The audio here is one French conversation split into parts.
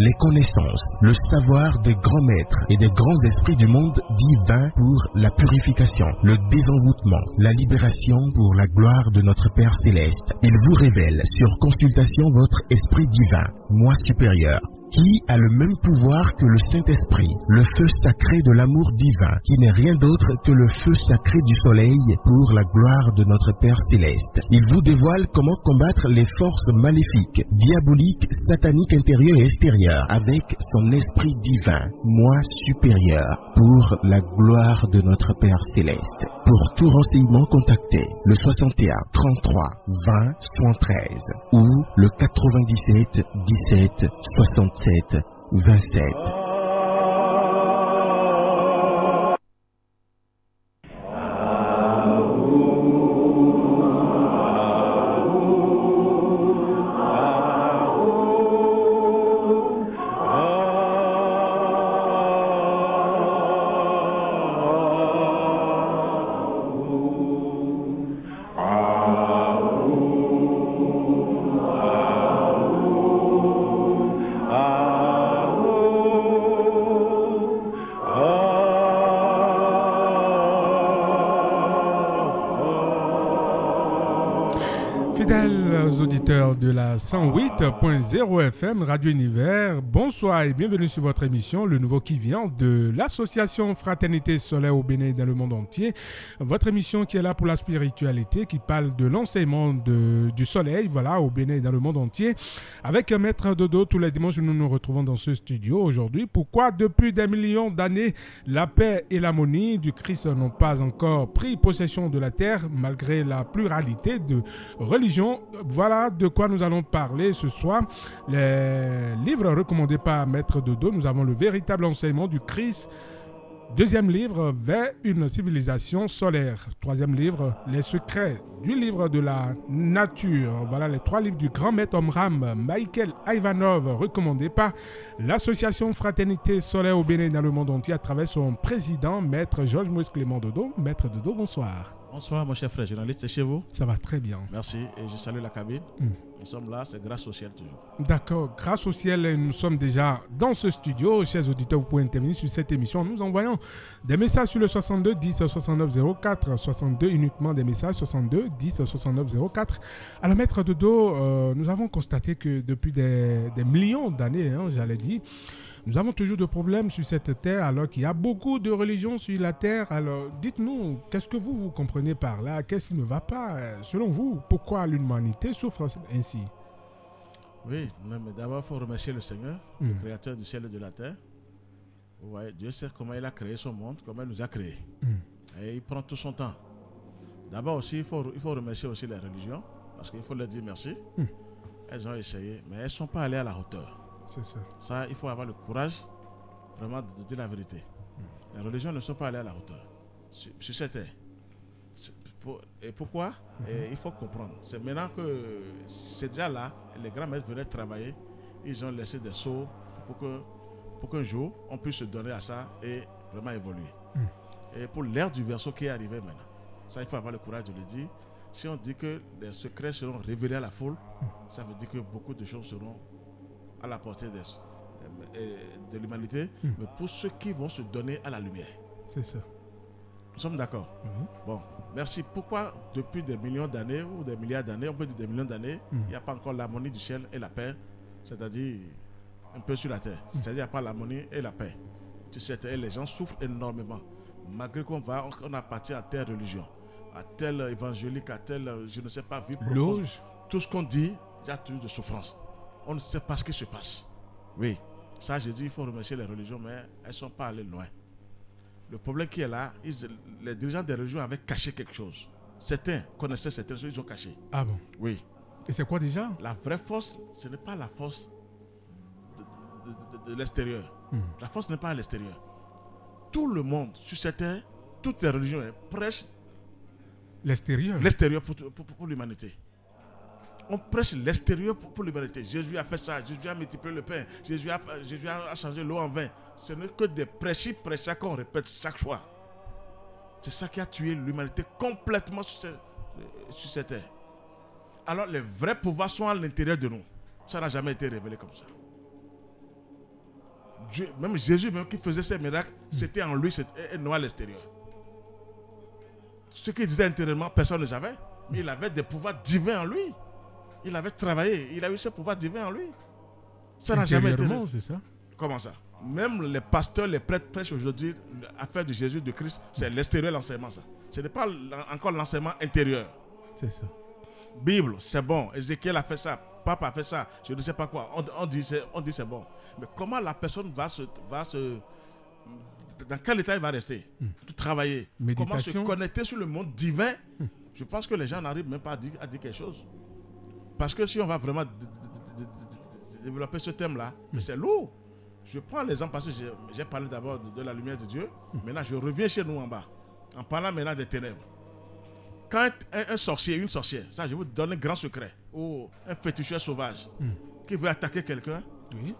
les connaissances, le savoir des grands maîtres et des grands esprits du monde divin pour la purification, le désenvoûtement, la libération pour la gloire de notre Père Céleste. Il vous révèle sur consultation votre esprit divin, moi supérieur, qui a le même pouvoir que le Saint-Esprit, le feu sacré de l'amour divin, qui n'est rien d'autre que le feu sacré du soleil pour la gloire de notre Père Céleste. Il vous dévoile comment combattre les forces maléfiques, diaboliques, sataniques intérieures et extérieures avec son esprit divin, moi supérieur, pour la gloire de notre Père Céleste. Pour tout renseignement, contactez le 61 33 20 73 ou le 97 17 67 27. Fidèles auditeurs de la 108.0 FM Radio Univers, bonsoir et bienvenue sur votre émission Le Nouveau qui vient de l'association Fraternité Solaire au Bénin et dans le monde entier. Votre émission qui est là pour la spiritualité, qui parle de l'enseignement du soleil, voilà, au Bénin et dans le monde entier. Avec un maître Dodo, tous les dimanches, nous nous retrouvons dans ce studio aujourd'hui. Pourquoi depuis des millions d'années, la paix et l'harmonie du Christ n'ont pas encore pris possession de la terre malgré la pluralité de religions? Voilà de quoi nous allons parler ce soir. Les livres recommandés par Maître Dodo, nous avons le véritable enseignement du Christ. Deuxième livre, vers une civilisation solaire. Troisième livre, les secrets du livre de la nature. Voilà les trois livres du grand maître Omram Michael Ivanov, recommandés par l'association Fraternité Solaire au Bénin dans le monde entier à travers son président, Maître Georges Moïse Clément Dodo. Maître Dodo, bonsoir. Bonsoir mon cher frère journaliste, c'est chez vous? Ça va très bien. Merci et je salue la cabine. Nous sommes là, c'est grâce au ciel toujours. D'accord, grâce au ciel, nous sommes déjà dans ce studio. Chers auditeurs, vous pouvez intervenir sur cette émission en nous envoyant des messages sur le 62 10 69 04, 62 uniquement des messages 62 10 69 04. Alors Maître Dodo, nous avons constaté que depuis des millions d'années, j'allais dire, nous avons toujours de problèmes sur cette terre alors qu'il y a beaucoup de religions sur la terre. Alors dites-nous, qu'est-ce que vous comprenez par là? Qu'est-ce qui ne va pas? Selon vous, pourquoi l'humanité souffre ainsi? Oui, mais d'abord il faut remercier le Seigneur, le créateur du ciel et de la terre. Ouais, Dieu sait comment il a créé son monde, comment il nous a créés. Et il prend tout son temps. D'abord aussi, il faut remercier aussi les religions, parce qu'il faut leur dire merci. Elles ont essayé, mais elles ne sont pas allées à la hauteur. C'est ça. Ça, il faut avoir le courage vraiment de dire la vérité. Les religions ne sont pas allées à la hauteur sur cette terre. Et pourquoi? Et il faut comprendre. C'est maintenant que c'est déjà là, les grands maîtres venaient travailler, ils ont laissé des sceaux pour qu'un jour on puisse se donner à ça et vraiment évoluer. Et pour l'ère du verseau qui est arrivée maintenant, ça il faut avoir le courage de le dire. Si on dit que les secrets seront révélés à la foule, ça veut dire que beaucoup de choses seront à la portée de l'humanité, mais pour ceux qui vont se donner à la lumière. C'est ça. Nous sommes d'accord? Bon, merci. Pourquoi depuis des millions d'années ou des milliards d'années, on peut dire des millions d'années, il n'y a pas encore l'harmonie du ciel et la paix, c'est-à-dire un peu sur la terre. C'est-à-dire qu'il n'y a pas l'harmonie et la paix. Tu sais, les gens souffrent énormément. Malgré on appartient à telle religion, à tel évangélique, à tel, je ne sais pas, vie profonde. Tout ce qu'on dit, il y a toujours de souffrance. On ne sait pas ce qui se passe. Oui, ça je dis, il faut remercier les religions, mais elles ne sont pas allées loin. Le problème qui est là, les dirigeants des religions avaient caché quelque chose. Certains connaissaient certaines choses, ils ont caché. Ah bon? Oui. Et c'est quoi déjà? La vraie force, ce n'est pas la force de l'extérieur. La force n'est pas à l'extérieur. Tout le monde, sur cette terre, toutes les religions prêchent l'extérieur pour l'humanité. On prêche l'extérieur pour l'humanité. Jésus a fait ça, Jésus a multiplié le pain, Jésus a changé l'eau en vin. Ce n'est que des prêchis qu'on répète chaque fois. C'est ça qui a tué l'humanité complètement sur cette terre. Alors les vrais pouvoirs sont à l'intérieur de nous. Ça n'a jamais été révélé comme ça. même Jésus même qui faisait ces miracles, c'était en lui et non à l'extérieur. Ce qu'il disait intérieurement, personne ne savait. Mais il avait des pouvoirs divins en lui. Il avait travaillé, il a eu ce pouvoir divin en lui. Ça n'a jamais été. C'est ça? Comment ça? Même les pasteurs, les prêtres prêchent aujourd'hui l'affaire de Jésus, de Christ, c'est l'extérieur l'enseignement, ça. Ce n'est pas encore l'enseignement intérieur. C'est ça. Bible, c'est bon. Ézéchiel a fait ça. Pape a fait ça. Je ne sais pas quoi. On dit c'est bon. Mais comment la personne va se dans quel état il va rester? Travailler. Méditation. Comment se connecter sur le monde divin? Je pense que les gens n'arrivent même pas à dire quelque chose. Parce que si on va vraiment développer ce thème-là, c'est lourd. Je prends l'exemple parce que j'ai parlé d'abord de la lumière de Dieu. Maintenant, je reviens chez nous en bas. En parlant maintenant des ténèbres. Quand un sorcier, une sorcière, ça je vous donne un grand secret, ou un féticheur sauvage qui veut attaquer quelqu'un,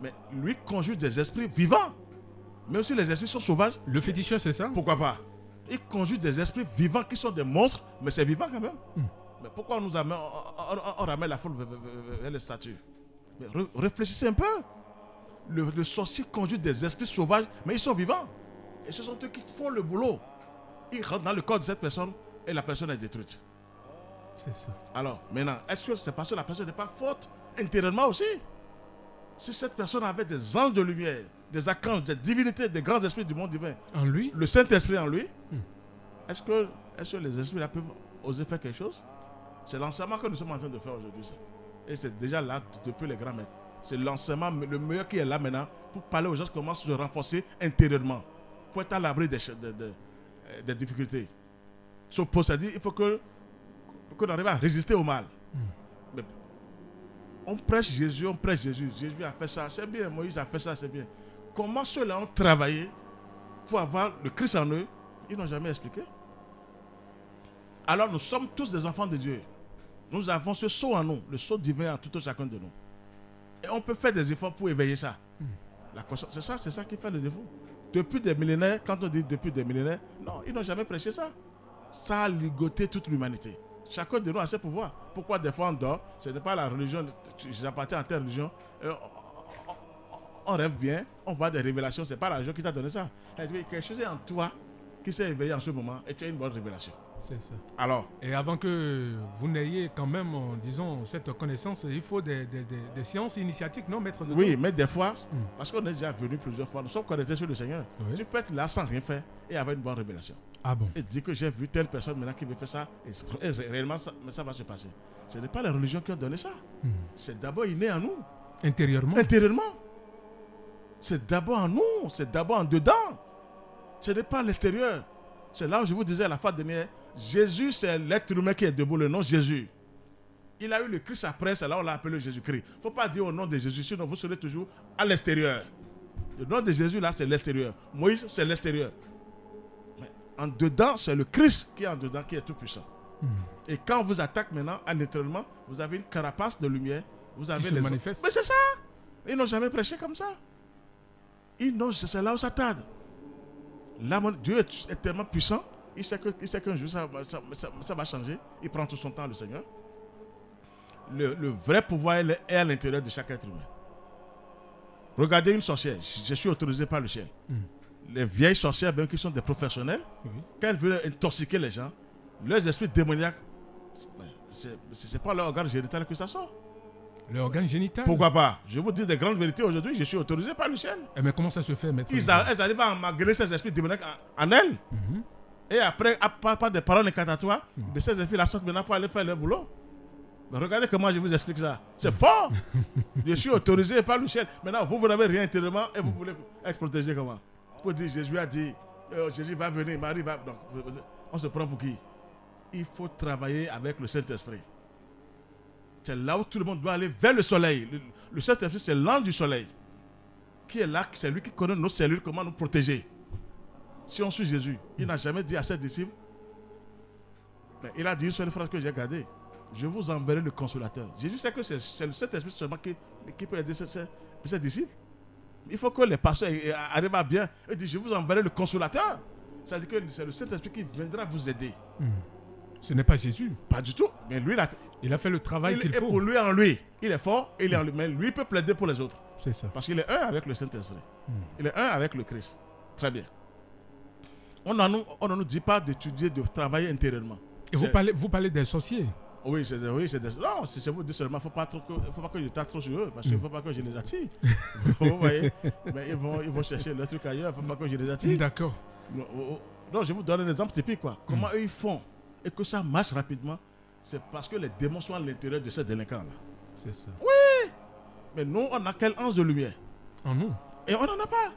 mais lui conjure des esprits vivants. Même si les esprits sont sauvages. Le féticheur, c'est ça? Pourquoi pas? Il conjure des esprits vivants qui sont des monstres, mais c'est vivant quand même. Mais pourquoi on ramène la foule vers les statues? Mais réfléchissez un peu. Le sorcier conjure des esprits sauvages, mais ils sont vivants. Et ce sont eux qui font le boulot. Ils rentrent dans le corps de cette personne et la personne est détruite. C'est ça. Alors, maintenant, est-ce que c'est parce que la personne n'est pas forte intérieurement aussi? Si cette personne avait des anges de lumière, des archanges, des divinités, des grands esprits du monde divin, en lui, le Saint-Esprit en lui, est-ce que les esprits là peuvent oser faire quelque chose? C'est l'enseignement que nous sommes en train de faire aujourd'hui. Et c'est déjà là depuis les grands maîtres. C'est l'enseignement le meilleur qui est là maintenant pour parler aux gens comment se renforcer intérieurement, pour être à l'abri des difficultés. C'est-à-dire il faut qu'on arrive à résister au mal. Mais on prêche Jésus, Jésus a fait ça, c'est bien. Moïse a fait ça, c'est bien. Comment ceux-là ont travaillé pour avoir le Christ en eux? Ils n'ont jamais expliqué. Alors nous sommes tous des enfants de Dieu. Nous avons ce sceau en nous, le sceau divin en tout chacun de nous. Et on peut faire des efforts pour éveiller ça. C'est ça qui fait le défaut. Depuis des millénaires, quand on dit depuis des millénaires, non, ils n'ont jamais prêché ça. Ça a ligoté toute l'humanité. Chacun de nous a ses pouvoirs. Pourquoi des fois on dort? Ce n'est pas la religion, j'appartiens à telle religion. On rêve bien, on voit des révélations. Ce n'est pas la religion qui t'a donné ça. Quelque chose est en toi qui s'est éveillé en ce moment et tu as une bonne révélation. C'est ça. Alors, et avant que vous n'ayez quand même, disons, cette connaissance, il faut des séances initiatiques, non, maître de oui, mais des fois, parce qu'on est déjà venu plusieurs fois, nous sommes connectés sur le Seigneur. Oui. Tu peux être là sans rien faire et avoir une bonne révélation. Ah bon? Et dire que j'ai vu telle personne maintenant qui veut faire ça, et réellement, ça va se passer. Ce n'est pas les religions qui ont donné ça. C'est d'abord inné en nous. Intérieurement? Intérieurement. C'est d'abord en nous, c'est d'abord en dedans. Ce n'est pas à l'extérieur. C'est là où je vous disais à la fin dernière, Jésus, c'est l'être humain qui est debout, le nom Jésus. Il a eu le Christ après, c'est là où on l'a appelé Jésus-Christ. Il ne faut pas dire au nom de Jésus, sinon vous serez toujours à l'extérieur. Le nom de Jésus, là, c'est l'extérieur. Moïse, c'est l'extérieur. Mais en dedans, c'est le Christ qui est en dedans, qui est tout puissant. Et quand on vous attaque maintenant, à l'intérieur, vous avez une carapace de lumière. Vous avez les manifeste. Mais c'est ça. Ils n'ont jamais prêché comme ça. C'est là où ça tarde. Là, Dieu est tellement puissant. Il sait qu'un jour ça va changer. Il prend tout son temps, le Seigneur. Le vrai pouvoir est à l'intérieur de chaque être humain. Regardez une sorcière. Je suis autorisé par le ciel. Les vieilles sorcières, bien qui sont des professionnels, quand elles veulent intoxiquer les gens, leurs esprits démoniaques, c'est pas leur organe génital que ça sort. L'organe génital? Pourquoi pas? Je vous dis des grandes vérités aujourd'hui. Je suis autorisé par le ciel. Mais comment ça se fait, maître? Elles arrivent à emmagasiner ces esprits démoniaques en elles. Et après, à part des paroles incantatoires, ces esprits la sortent maintenant pour aller faire leur boulot. Mais regardez comment je vous explique ça. C'est fort. Je suis autorisé par le ciel. Maintenant, vous n'avez rien intérieurement et vous voulez être protégé comment? Pour dire, Jésus a dit, Jésus va venir, Marie va... Donc, on se prend pour qui? Il faut travailler avec le Saint-Esprit. C'est là où tout le monde doit aller vers le soleil. Le Saint-Esprit, c'est l'ange du soleil. Qui est là, c'est lui qui connaît nos cellules, comment nous protéger. Si on suit Jésus, il n'a jamais dit à ses disciples, mais il a dit une seule phrase que j'ai gardée. Je vous enverrai le consolateur. Jésus sait que c'est le Saint-Esprit seulement qui peut aider ses disciples. Il faut que les pasteurs arrivent à bien. Il dit, je vous enverrai le consolateur. Ça veut dire que c'est le Saint-Esprit qui viendra vous aider. Ce n'est pas Jésus. Pas du tout. Mais lui, il a fait le travail qu'il faut. Et pour lui, en lui, il est fort, il est en lui. Mais lui peut plaider pour les autres. C'est ça. Parce qu'il est un avec le Saint-Esprit. Il est un avec le Christ. Très bien. On ne nous dit pas d'étudier, de travailler intérieurement. Et vous parlez des sorciers. Oui, c'est des... Non, si je vous dis seulement, il ne faut pas que je tape trop sur eux, parce qu'il ne faut pas que je les attire. Vous voyez? Mais ils vont chercher le truc ailleurs, il ne faut pas que je les attire. D'accord. Non, je vous donne un exemple typique. Comment eux ils font et que ça marche rapidement, c'est parce que les démons sont à l'intérieur de ces délinquants-là. C'est ça. Oui! Mais nous, on a quel ange de lumière? En nous. Et on n'en a pas.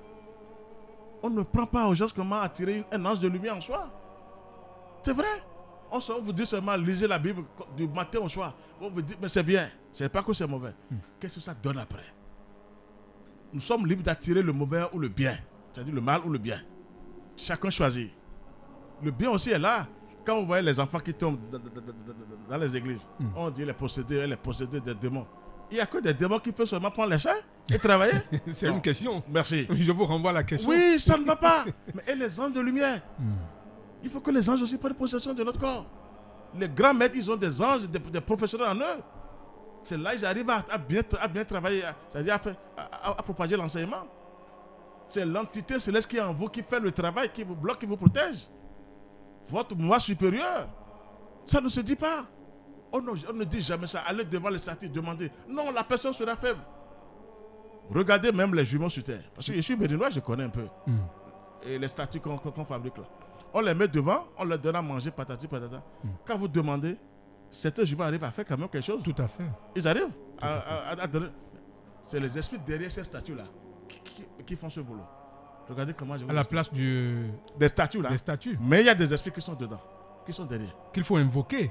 On ne prend pas aux gens comment attirer un ange de lumière en soi. C'est vrai. On vous dit seulement, lisez la Bible du matin au soir. On vous dit, mais c'est bien. C'est pas que c'est mauvais. Qu'est-ce que ça donne après? Nous sommes libres d'attirer le mauvais ou le bien. C'est-à-dire le mal ou le bien. Chacun choisit. Le bien aussi est là. Quand vous voyez les enfants qui tombent dans les églises, on dit les possédés des démons. Il n'y a que des démons qui peuvent seulement prendre les chats et travailler. C'est une question. Merci. Je vous renvoie à la question. Oui, ça ne va pas. Mais et les anges de lumière? Il faut que les anges aussi prennent possession de notre corps. Les grands maîtres, ils ont des anges, des professionnels en eux. C'est là qu'ils arrivent à bien travailler, c'est-à-dire à propager l'enseignement. C'est l'entité céleste qui est en vous, qui fait le travail, qui vous bloque, qui vous protège. Votre moi supérieur. Ça ne se dit pas. On ne dit jamais ça. Allez devant les statues, demandez. Non, la personne sera faible. Regardez même les jumeaux sur terre. Parce que je suis béninois, je connais un peu. Et les statues qu'on fabrique là. On les met devant, on leur donne à manger, patati patata. Quand vous demandez, certains jumeaux arrivent à faire quand même quelque chose. Tout à fait. Ils arrivent à donner. C'est les esprits derrière ces statues-là qui font ce boulot. Regardez comment je vous à la place des statues là. Des statues. Mais il y a des esprits qui sont dedans, qui sont derrière. Qu'il faut invoquer.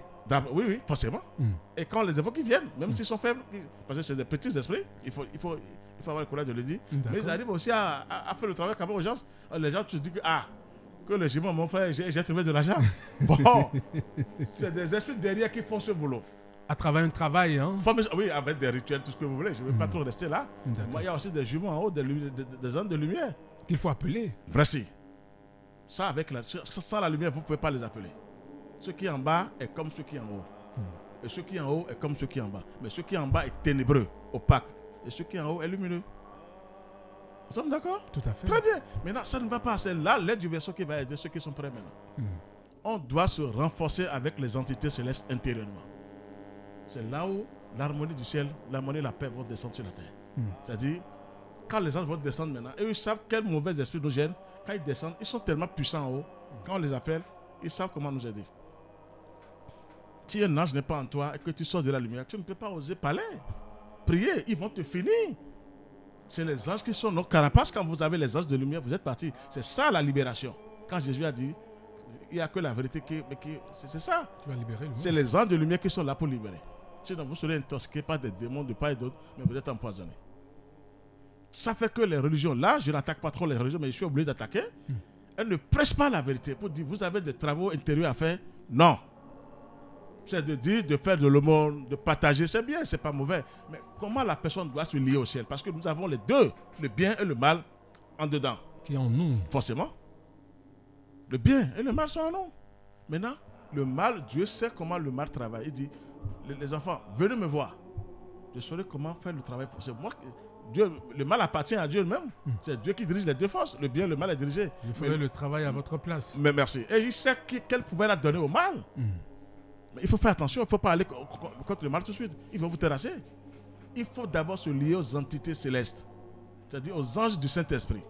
Oui, forcément. Et quand les invoque, ils viennent, même s'ils sont faibles, parce que c'est des petits esprits, il faut avoir le courage de le dire. Mais ils arrivent aussi à faire le travail quand même aux gens. Les gens se disent que les jumeaux m'ont fait, j'ai trouvé de l'argent. Bon, c'est des esprits derrière qui font ce boulot. À travers un travail, hein? Oui, avec des rituels, tout ce que vous voulez. Je ne vais pas trop rester là. Moi, il y a aussi des jumeaux en haut, des anges de lumière. Qu'il faut appeler. Merci. Ça, sans la lumière, vous ne pouvez pas les appeler. Ceux qui en bas est comme ceux qui en haut. Et ceux qui en haut est comme ceux qui en bas. Mais ceux qui en bas est ténébreux, opaque. Et ceux qui en haut est lumineux. Nous sommes d'accord? Tout à fait. Très bien. Maintenant, ça ne va pas. C'est là l'aide du verset qui va aider ceux qui sont prêts maintenant. On doit se renforcer avec les entités célestes intérieurement. C'est là où l'harmonie du ciel, l'harmonie et la paix vont descendre sur la terre. C'est-à-dire, quand les anges vont descendre maintenant, et ils savent quel mauvais esprit nous gêne, quand ils descendent, ils sont tellement puissants en haut, quand on les appelle, ils savent comment nous aider. Si un ange n'est pas en toi et que tu sors de la lumière, tu ne peux pas oser parler, prier, ils vont te finir. C'est les anges qui sont nos carapaces. Quand vous avez les anges de lumière, vous êtes partis. C'est ça la libération. Quand Jésus a dit, il n'y a que la vérité c'est ça. Tu vas libérer le monde. C'est les anges de lumière qui sont là pour libérer. Sinon, vous serez intoxiqués par des démons de part et d'autre, mais vous êtes empoisonnés. Ça fait que les religions, là, je n'attaque pas trop les religions, mais je suis obligé d'attaquer. Elles ne pressent pas la vérité pour dire, vous avez des travaux intérieurs à faire. Non. C'est de dire, de faire de l'aumône, de partager, c'est bien, c'est pas mauvais. Mais comment la personne doit se lier au ciel? Parce que nous avons les deux, le bien et le mal, en dedans. Qui est en nous. Forcément. Le bien et le mal sont en nous. Maintenant, le mal, Dieu sait comment le mal travaille. Il dit, les enfants, venez me voir. Je saurai comment faire le travail. C'est moi, Dieu, le mal appartient à Dieu lui-même. C'est Dieu qui dirige les deux forces. Le bien et le mal est dirigé. Je ferai le travail à votre place. Mais merci. Et il sait quel pouvoir la donner au mal. Mais il faut faire attention, il ne faut pas aller contre le mal tout de suite. Ils vont vous terrasser. Il faut d'abord se lier aux entités célestes, c'est-à-dire aux anges du Saint-Esprit.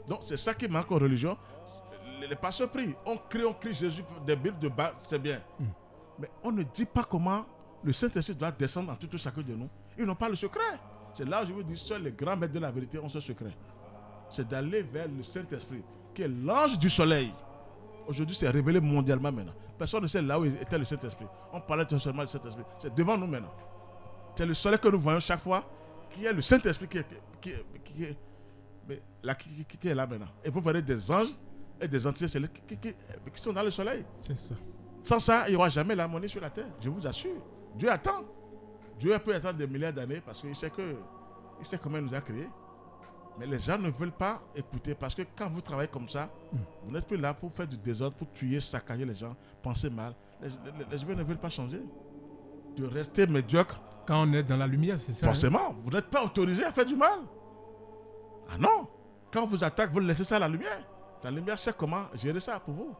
Donc c'est ça qui manque aux religions. Les pasteurs prient. On crie Jésus des Bibles de bas, c'est bien. Mais on ne dit pas comment le Saint-Esprit doit descendre en tout chacun de nous. Ils n'ont pas le secret. C'est là où je vous dis, seuls les grands maîtres de la vérité ont ce secret. C'est d'aller vers le Saint-Esprit, qui est l'ange du soleil. Aujourd'hui, c'est révélé mondialement maintenant. Personne ne sait là où était le Saint-Esprit. On parlait seulement du Saint-Esprit. C'est devant nous maintenant. C'est le soleil que nous voyons chaque fois, qui est le Saint-Esprit qui est là maintenant. Et vous verrez des anges et des entités célestes qui sont dans le soleil. C'est ça. Sans ça, il n'y aura jamais l'harmonie sur la terre. Je vous assure. Dieu attend. Dieu peut attendre des milliards d'années parce qu'il sait comment il nous a créés. Mais les gens ne veulent pas écouter parce que quand vous travaillez comme ça, vous n'êtes plus là pour faire du désordre, pour tuer, saccager les gens, penser mal. Les gens ne veulent pas changer. De rester médiocre Quand on est dans la lumière, c'est ça? Forcément, vous n'êtes pas autorisé à faire du mal. Ah non. Quand on vous attaque, vous laissez ça à la lumière. La lumière sait comment gérer ça pour vous.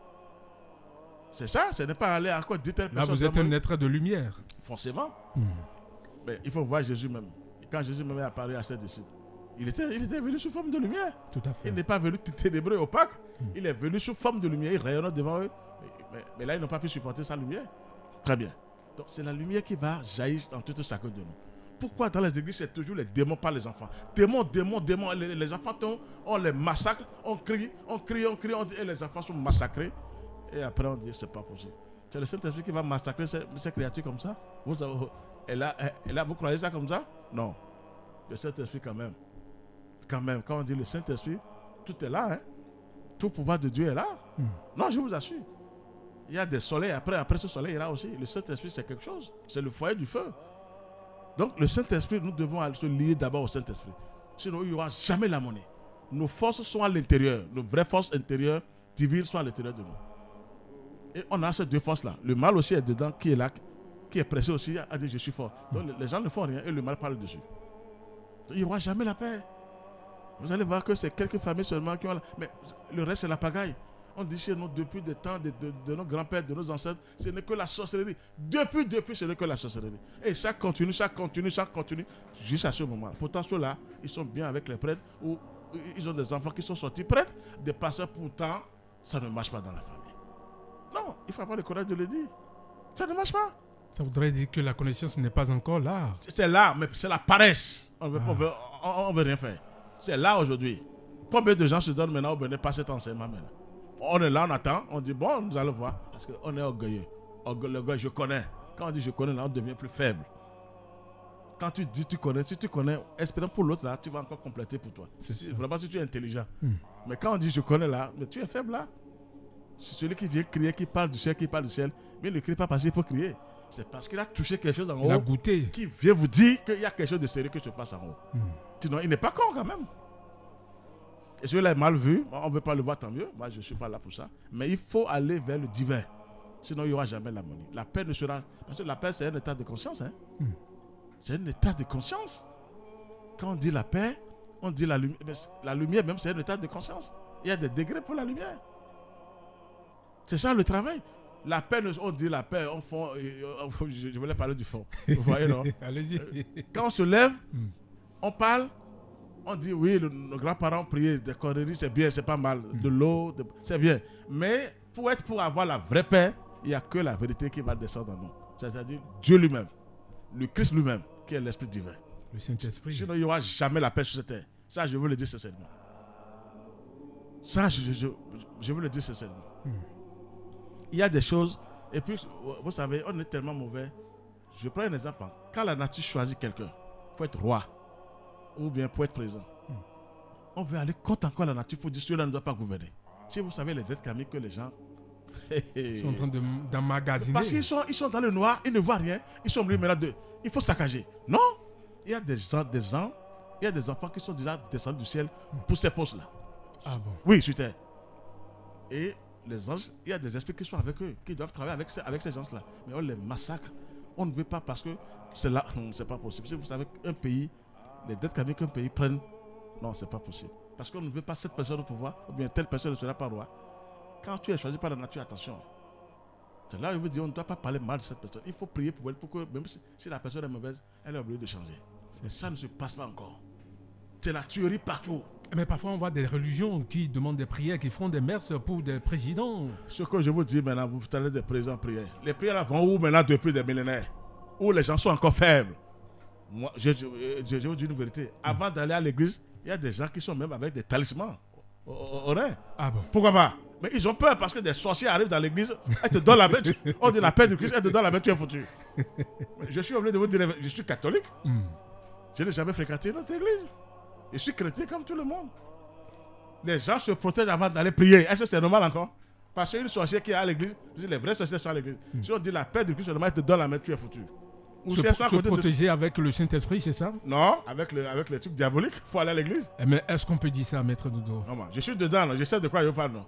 C'est ça, ce n'est pas aller encore dire telle personne. Là, vous êtes un être de lumière. Forcément. Mais il faut voir Jésus même. Quand Jésus même est apparu à ses disciples, il était venu sous forme de lumière. Tout à fait. Il n'est pas venu ténébreux et opaque. Il est venu sous forme de lumière, il rayonnait devant eux. Mais là, ils n'ont pas pu supporter sa lumière. Très bien. Donc, c'est la lumière qui va jaillir dans tout chacun de nous. Pourquoi dans les églises, c'est toujours les démons, pas les enfants? Démons. Les enfants, on les massacre, on crie, et les enfants sont massacrés. Et après, on dit, c'est pas possible. C'est le Saint-Esprit qui va massacrer ces créatures comme ça? Et là, vous croyez ça comme ça? Non. Le Saint-Esprit, quand même, quand on dit le Saint-Esprit, tout est là. Hein? Tout pouvoir de Dieu est là. Non, je vous assure. Il y a des soleils. Après ce soleil, il y a aussi. Le Saint-Esprit, c'est quelque chose. C'est le foyer du feu. Donc, le Saint-Esprit, nous devons se lier d'abord au Saint-Esprit. Sinon, il n'y aura jamais la monnaie. Nos forces sont à l'intérieur. Nos vraies forces intérieures, divines, sont à l'intérieur de nous. Et on a ces deux forces-là. Le mal aussi est dedans, qui est là, qui est pressé aussi à dire je suis fort. Donc, les gens ne font rien et le mal parle dessus. Il n'y aura jamais la paix. Vous allez voir que c'est quelques familles seulement qui ont la... Mais le reste, c'est la pagaille. On dit chez nous, depuis le temps de nos grands-pères, de nos ancêtres, ce n'est que la sorcellerie. Depuis, ce n'est que la sorcellerie. Et ça continue, jusqu'à ce moment. Pourtant, ceux-là, ils sont bien avec les prêtres, ou ils ont des enfants qui sont sortis prêtres, des pasteurs, pourtant, ça ne marche pas dans la famille. Non, il faut avoir le courage de le dire. Ça ne marche pas. Ça voudrait dire que la connaissance n'est pas encore là. C'est là, mais c'est la paresse. On ne veut rien faire. C'est là aujourd'hui. Combien de gens se donnent maintenant au Bénin par cet enseignement maintenant? On est là, on attend, on dit bon, nous allons voir. Parce qu'on est orgueilleux. L'orgueil, je connais. Quand on dit je connais, là, on devient plus faible. Quand tu dis tu connais, si tu connais, espérant pour l'autre, là, tu vas encore compléter pour toi. Vraiment, si tu es intelligent. Mais quand on dit je connais, là, mais tu es faible, là. Celui qui vient crier, qui parle du ciel, mais il ne crie pas parce qu'il faut crier. C'est parce qu'il a touché quelque chose en haut. Il a goûté. Qui vient vous dire qu'il y a quelque chose de sérieux qui se passe en haut. Sinon, il n'est pas con quand même. Et celui-là est mal vu, on ne veut pas le voir, tant mieux. Moi, je ne suis pas là pour ça. Mais il faut aller vers le divin. Sinon, il n'y aura jamais l'harmonie. La paix ne sera... Parce que la paix, c'est un état de conscience. Hein? C'est un état de conscience. Quand on dit la paix, on dit la lumière. La lumière, même, c'est un état de conscience. Il y a des degrés pour la lumière. C'est ça le travail. La paix, on dit la paix, on fond... Je voulais parler du fond. Vous voyez, non? Allez-y. Quand on se lève, on parle... On dit oui, nos grands-parents priaient des conneries, c'est bien, c'est pas mal. De l'eau, c'est bien. Mais pour avoir la vraie paix, il n'y a que la vérité qui va descendre en nous. C'est-à-dire Dieu lui-même, le Christ lui-même, qui est l'Esprit divin. Le Saint-Esprit. Sinon, il n'y aura jamais la paix sur cette terre. Ça, je veux le dire sincèrement. Ça, je veux le dire sincèrement. Il y a des choses, et puis, vous savez, on est tellement mauvais. Je prends un exemple. Quand la nature choisit quelqu'un pour être roi, ou bien pour être présent, on veut aller contre encore la nature pour dire que cela ne doit pas gouverner. Si vous savez les dettes karmiques que les gens ils sont en train d'emmagasiner. Parce qu'ils sont dans le noir, ils ne voient rien, ils sont obligés maintenant il faut saccager. Non, il y a des enfants qui sont déjà descendus du ciel pour ces postes-là. Ah bon? Oui, sur terre. Et les anges, il y a des esprits qui sont avec eux, qui doivent travailler avec ces gens-là. Mais on les massacre. On ne veut pas parce que c'est là, c'est pas possible. Si vous savez qu'un pays, les dettes qu'un pays prenne, non, c'est pas possible. Parce qu'on ne veut pas cette personne au pouvoir, ou bien telle personne ne sera pas roi. Quand tu es choisi par la nature, attention. C'est là où je veux dire, on ne doit pas parler mal de cette personne. Il faut prier pour elle, pour que même si la personne est mauvaise, elle est obligée de changer. Mais ça ne se passe pas encore. C'est la tuerie partout. Mais parfois, on voit des religions qui demandent des prières, qui font des messes pour des présidents. Ce que je vous dis maintenant, vous allez des présidents prières. Les prières vont où maintenant depuis des millénaires? Où les gens sont encore faibles. Moi, je vous dis une vérité. Avant d'aller à l'église, il y a des gens qui sont même avec des talismans au rein. Ah bon? Pourquoi pas? Mais ils ont peur parce que des sorciers arrivent dans l'église, elles te donnent la main, on dit la paix du Christ, elles te donnent la main, tu es foutu. Je suis obligé de vous dire, je suis catholique. Je n'ai jamais fréquenté notre église. Je suis chrétien comme tout le monde. Les gens se protègent avant d'aller prier. Est-ce que c'est normal encore? Parce qu'une sorcière qui est à l'église, je dis les vrais sorciers sont à l'église. Si on dit la paix du Christ, seulement elle te donne la main, tu es foutu. Se protéger avec le Saint-Esprit, c'est ça? Non, avec les trucs diaboliques, il faut aller à l'église. Mais est-ce qu'on peut dire ça, maître Dodo? Non, je suis dedans, je sais de quoi je parle. Non.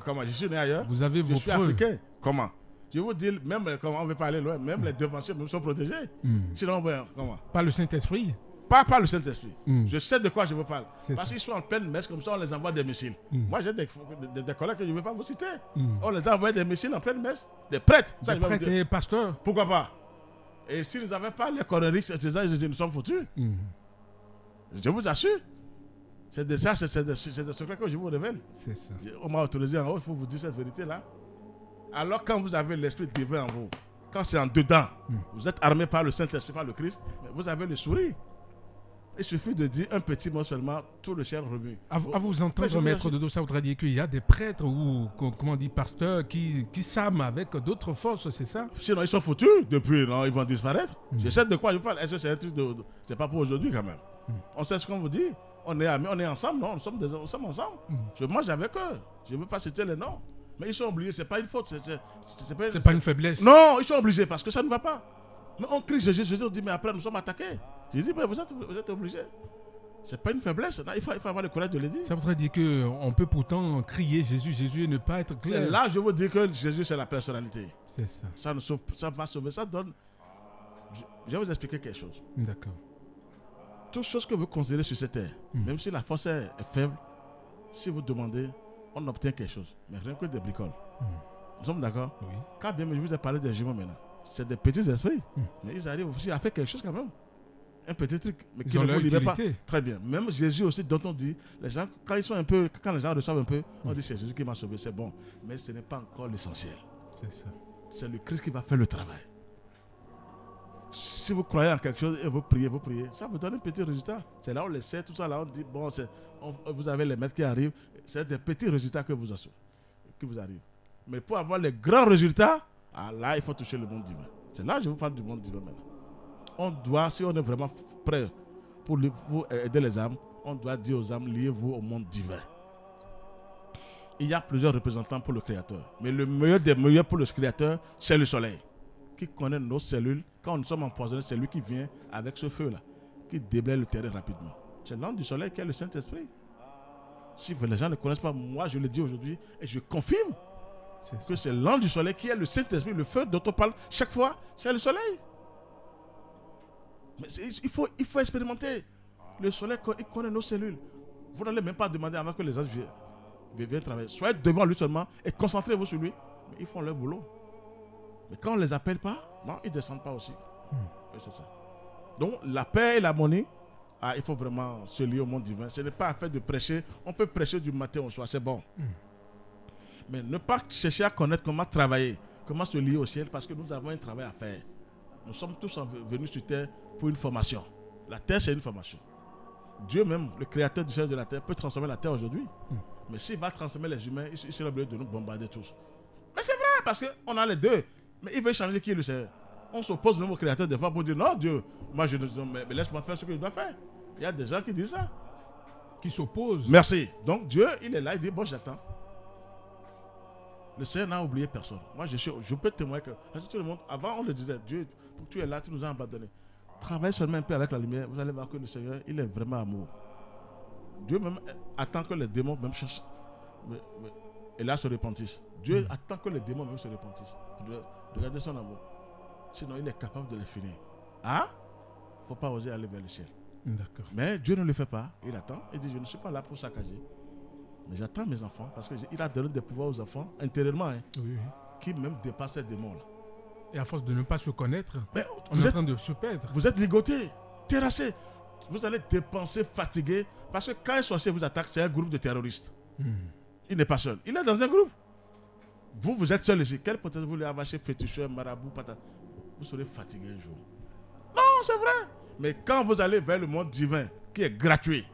Comment? Je suis né ailleurs. Vous avez vos preuves. Je suis africain. Comment? Je vous dis, même, comme on veut pas aller loin, même les devanciers même sont protégés. Sinon, ben, comment? Pas le Saint-Esprit. Pas le Saint-Esprit. Je sais de quoi je vous parle. Parce qu'ils sont en pleine messe, comme ça, on les envoie des missiles. Moi, j'ai des collègues que je ne vais pas vous citer. On les a envoyés des missiles en pleine messe. Des prêtres. Des prêtres et pasteurs. Pourquoi pas? Et s'ils n'avaient pas les conneries, nous sommes foutus. Je vous assure. C'est des secrets que je vous révèle. C'est ça. On m'a autorisé en haut pour vous dire cette vérité-là. Alors, quand vous avez l'esprit divin en vous, quand c'est en dedans, vous êtes armé par le Saint-Esprit, par le Christ, mais vous avez le sourire. Il suffit de dire un petit mot seulement, tout le ciel remue. À vous entendre, maître Dodo, ça voudrait dire qu'il y a des prêtres ou, comment on dit, pasteurs qui s'arment avec d'autres forces, c'est ça? Sinon, ils sont foutus depuis, non, ils vont disparaître. Je sais de quoi je parle. Est-ce que c'est un truc de. C'est pas pour aujourd'hui quand même. On sait ce qu'on vous dit. On est amis, on est ensemble, non? Nous sommes ensemble. Je mange avec eux. Je ne veux pas citer les noms. Mais ils sont obligés, c'est pas une faute. C'est pas une faiblesse. Non, ils sont obligés parce que ça ne va pas. Mais on crie Jésus, on dit, mais après nous sommes attaqués. Je dis, mais vous êtes obligés. C'est pas une faiblesse. Non, il faut avoir le courage de le dire. Ça voudrait dire qu'on peut pourtant crier Jésus, Jésus et ne pas être clair. C'est là je vous dis que Jésus, c'est la personnalité. C'est ça. Ça va sauver. Ça donne. Je vais vous expliquer quelque chose. D'accord. Toute chose que vous considérez sur cette terre, même si la force est faible, si vous demandez, on obtient quelque chose. Mais rien que des bricoles. Nous sommes d'accord? Oui. Quand bien, je vous ai parlé des jumeaux maintenant. C'est des petits esprits. Mais ils arrivent aussi à faire quelque chose quand même. Un petit truc, mais qui ne vous libère pas. Très bien. Même Jésus aussi, dont on dit, les gens, quand les gens reçoivent un peu, on dit c'est Jésus qui m'a sauvé, c'est bon. Mais ce n'est pas encore l'essentiel. C'est ça. C'est le Christ qui va faire le travail. Si vous croyez en quelque chose et vous priez, ça vous donne un petit résultat. C'est là où on le sait, tout ça là, on dit, bon, vous avez les maîtres qui arrivent, c'est des petits résultats qui vous arrivent. Mais pour avoir les grands résultats, là, il faut toucher le monde divin. C'est là que je vous parle du monde divin maintenant. On doit, si on est vraiment prêt pour aider les âmes, on doit dire aux âmes, liez-vous au monde divin. Il y a plusieurs représentants pour le Créateur. Mais le meilleur des meilleurs pour le Créateur, c'est le soleil. Qui connaît nos cellules. Quand nous sommes empoisonnés, c'est lui qui vient avec ce feu-là, qui déblaye le terrain rapidement. C'est l'ange du soleil qui est le Saint-Esprit. Si les gens ne connaissent pas, moi je le dis aujourd'hui et je confirme que c'est l'ange du soleil qui est le Saint-Esprit, le feu dont on parle chaque fois, c'est le soleil. Mais il faut expérimenter. Le soleil, il connaît nos cellules. Vous n'allez même pas demander avant que les anges viennent travailler. Soyez devant lui seulement et concentrez-vous sur lui. Mais ils font leur boulot. Mais quand on ne les appelle pas, non, ils ne descendent pas aussi. Oui, c'est ça. Donc, la paix et l'harmonie, il faut vraiment se lier au monde divin. Ce n'est pas affaire de prêcher. On peut prêcher du matin au soir, c'est bon. Mais ne pas chercher à connaître comment travailler, comment se lier au ciel, parce que nous avons un travail à faire. Nous sommes tous venus sur terre pour une formation. La terre, c'est une formation. Dieu même, le créateur du ciel et de la terre, peut transformer la terre aujourd'hui. Mais s'il va transformer les humains, il sera obligé de nous bombarder tous. Mais c'est vrai, parce qu'on a les deux. Mais il veut changer qui est le Seigneur. On s'oppose même au créateur des fois pour dire non, Dieu, moi je mais laisse-moi faire ce que je dois faire. Il y a des gens qui disent ça. Qui s'opposent. Merci. Donc Dieu, il est là, il dit bon, j'attends. Le Seigneur n'a oublié personne. Moi, je peux témoigner que tout le monde, avant on le disait, Dieu, pour que tu es là, tu nous as abandonnés. Travaille seulement un peu avec la lumière, vous allez voir que le Seigneur, il est vraiment amour. Dieu même attend que les démons même cherchent et là se repentissent. Dieu attend que les démons même se repentissent. Regardez son amour. Sinon, il est capable de les finir. Il ne faut pas oser aller vers le ciel. D'accord. Mais Dieu ne le fait pas. Il attend. Il dit, je ne suis pas là pour saccager. Mais j'attends mes enfants parce qu'il a donné des pouvoirs aux enfants intérieurement qui même dépassent ces démons-là. Et à force de ne pas se connaître, mais on est en train de se perdre. Vous êtes ligotés, terrassés. Vous allez dépenser, fatigués. Parce que quand un sorcier vous attaque, c'est un groupe de terroristes. Il n'est pas seul. Il est dans un groupe. Vous êtes seul ici. Quel potentiel vous voulez avoir chez féticheur, marabout, patate? Vous serez fatigué un jour. Non, c'est vrai. Mais quand vous allez vers le monde divin, qui est gratuit,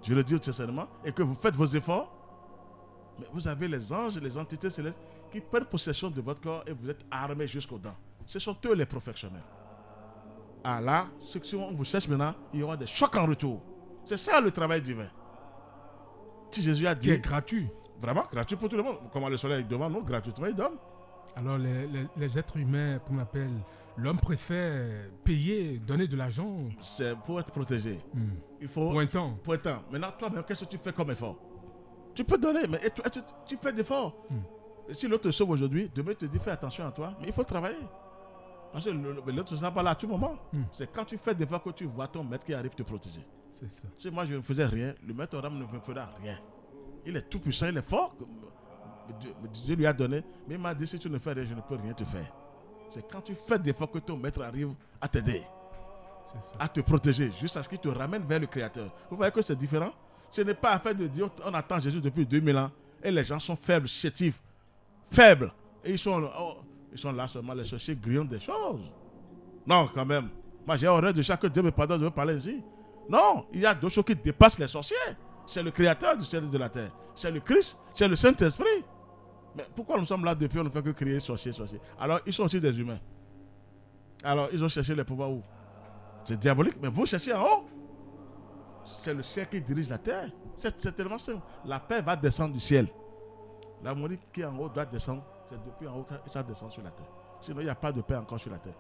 je le dis sincèrement, et que vous faites vos efforts, mais vous avez les anges, les entités célestes qui prennent possession de votre corps et vous êtes armés jusqu'aux dents. Ce sont eux les professionnels. Là, si on vous cherche maintenant, il y aura des chocs en retour. C'est ça le travail divin. Si Jésus a dit... Qui est gratuit. Vraiment, gratuit pour tout le monde. Comment le soleil demande, non, gratuitement il donne. Alors les êtres humains, qu'on appelle, l'homme préfère payer, donner de l'argent. C'est pour être protégé. Il faut... Pour un temps. Pour un temps. Maintenant, toi, qu'est-ce que tu fais comme effort? Tu peux donner, mais tu fais d'efforts. Et si l'autre te sauve aujourd'hui, demain te dit fais attention à toi, mais il faut travailler. Parce que l'autre ne sera pas là à tout moment. C'est quand tu fais des fois que tu vois ton maître qui arrive te protéger. C'est ça. Si moi je ne faisais rien, le maître Abraham ne me fera rien. Il est tout puissant, il est fort. Dieu lui a donné, mais il m'a dit si tu ne fais rien, je ne peux rien te faire. C'est quand tu fais des fois que ton maître arrive à t'aider, à te protéger, jusqu'à ce qu'il te ramène vers le Créateur. Vous voyez que c'est différent. Ce n'est pas affaire de dire on attend Jésus depuis 2000 ans et les gens sont faibles, chétifs, faibles. Et ils sont là seulement les chercher grillons des choses. Non, quand même. Moi j'ai horreur de chaque Dieu me pardonne de me parler ici. Non, il y a d'autres choses qui dépassent les sorciers. C'est le Créateur du ciel et de la terre. C'est le Christ, c'est le Saint-Esprit. Mais pourquoi nous sommes là depuis, on ne fait que crier sorcier, sorcier. Alors ils sont aussi des humains. Alors ils ont cherché les pouvoirs où? C'est diabolique, mais vous cherchez en haut. C'est le ciel qui dirige la terre. C'est tellement simple. La paix va descendre du ciel. L'harmonie qui est en haut doit descendre. C'est depuis en haut que ça descend sur la terre. Sinon, il n'y a pas de paix encore sur la terre.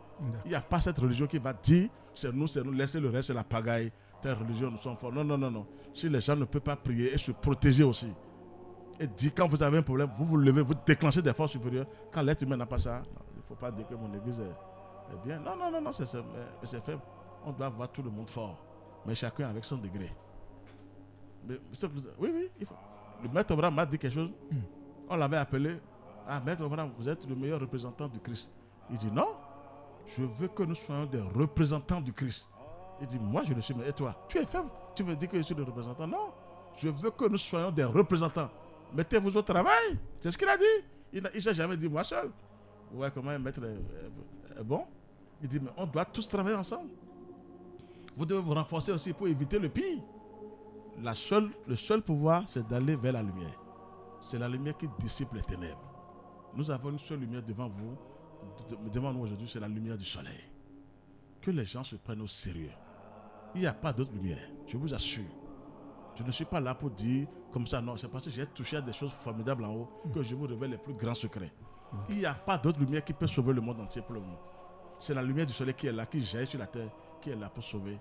Il n'y a pas cette religion qui va dire c'est nous, laissez le reste, c'est la pagaille. Telle religion, nous sommes forts. Non, non, non, non. Si les gens ne peuvent pas prier et se protéger aussi, et dire quand vous avez un problème, vous vous levez, vous déclenchez des forces supérieures. Quand l'être humain n'a pas ça, non, il ne faut pas dire que mon église est bien. Non, non, non, non, c'est faible. On doit voir tout le monde fort. Mais chacun avec son degré. Mais, oui, oui, il faut. Le maître Abraham m'a dit quelque chose. On l'avait appelé. Ah, maître Abraham, vous êtes le meilleur représentant du Christ. Il dit non, je veux que nous soyons des représentants du Christ. Il dit, moi je le suis, mais et toi? Tu es faible. Tu me dis que je suis le représentant? Non, je veux que nous soyons des représentants. Mettez-vous au travail. C'est ce qu'il a dit. Il ne s'est jamais dit moi seul. Ouais, comment un maître est bon? Il dit, mais on doit tous travailler ensemble. Vous devez vous renforcer aussi pour éviter le pire. Le seul pouvoir, c'est d'aller vers la lumière. C'est la lumière qui dissipe les ténèbres. Nous avons une seule lumière devant vous. Devant nous aujourd'hui, c'est la lumière du soleil. Que les gens se prennent au sérieux. Il n'y a pas d'autre lumière, je vous assure. Je ne suis pas là pour dire comme ça, non. C'est parce que j'ai touché à des choses formidables en haut que je vous révèle les plus grands secrets. Il n'y a pas d'autre lumière qui peut sauver le monde entier pour le moment. C'est la lumière du soleil qui est là, qui jaillit sur la terre, qui est là pour sauver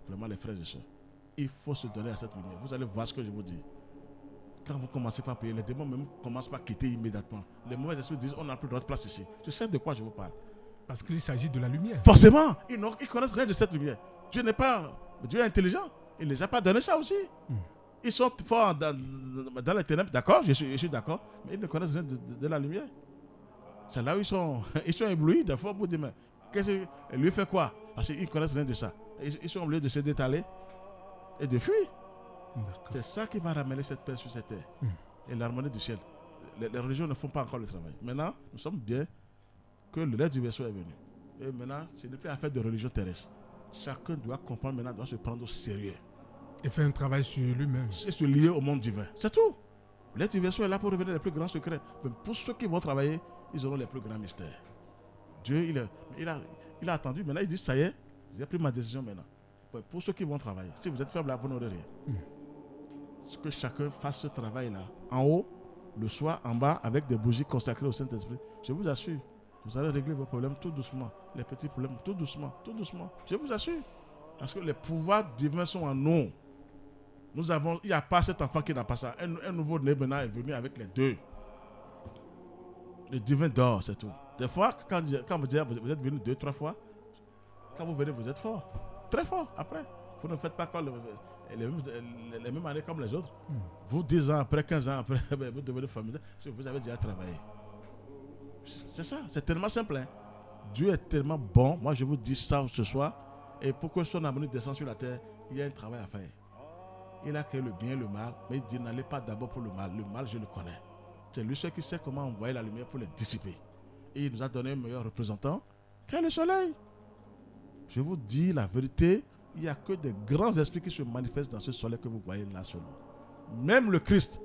vraiment les frères et sœurs. Il faut se donner à cette lumière. Vous allez voir ce que je vous dis. Quand vous commencez par prier, les démons même commencent par quitter immédiatement. Les mauvais esprits disent on n'a plus d'autre place ici. Je sais de quoi je vous parle. Parce qu'il s'agit de la lumière. Forcément, ils connaissent rien de cette lumière. Dieu est intelligent. Il ne les a pas donné ça aussi. Ils sont forts dans les ténèbres, d'accord, je suis d'accord, mais ils ne connaissent rien de la lumière. C'est là où ils sont éblouis des fois pour dire, mais lui fait quoi? Parce qu'ils ne connaissent rien de ça. Ils sont obligés de se détaler et de fuir. C'est ça qui va ramener cette paix sur cette terre et l'harmonie du ciel. Les religions ne font pas encore le travail. Maintenant, nous sommes bien que le lait du vaisseau est venu. Et maintenant, ce n'est plus affaire de religion terrestre. Chacun doit comprendre maintenant, doit se prendre au sérieux. Et faire un travail sur lui-même. C'est se lier au monde divin. C'est tout. L'aide du vaisseau est là pour révéler les plus grands secrets. Mais pour ceux qui vont travailler, ils auront les plus grands mystères. Dieu, il a attendu. Maintenant, il dit, ça y est, j'ai pris ma décision maintenant. Pour ceux qui vont travailler, si vous êtes faible là, vous n'aurez rien. Que chacun fasse ce travail-là. En haut, le soir, en bas, avec des bougies consacrées au Saint-Esprit. Je vous assure, vous allez régler vos problèmes tout doucement. Les petits problèmes, tout doucement, tout doucement. Je vous assure. Parce que les pouvoirs divins sont en nous. Il n'y a pas cet enfant qui n'a pas ça. Un nouveau né maintenant est venu avec les deux. Le divin dort, c'est tout. Des fois, quand vous êtes venu 2-3 fois, quand vous venez, vous êtes fort. Très fort après. Vous ne faites pas encore les mêmes années comme les autres. Vous, 10 ans après, 15 ans après, vous devenez formidable. Vous avez déjà travaillé. C'est ça, c'est tellement simple. Hein? Dieu est tellement bon. Moi, je vous dis ça ce soir. Et pour que son harmonie descende sur la terre, il y a un travail à faire. Il a créé le bien et le mal, mais il dit n'allez pas d'abord pour le mal. Le mal, je le connais. C'est lui seul qui sait comment envoyer la lumière pour les dissiper. Et il nous a donné un meilleur représentant qu'est le soleil. Je vous dis la vérité, il n'y a que des grands esprits qui se manifestent dans ce soleil que vous voyez là sur nous. Même le Christ,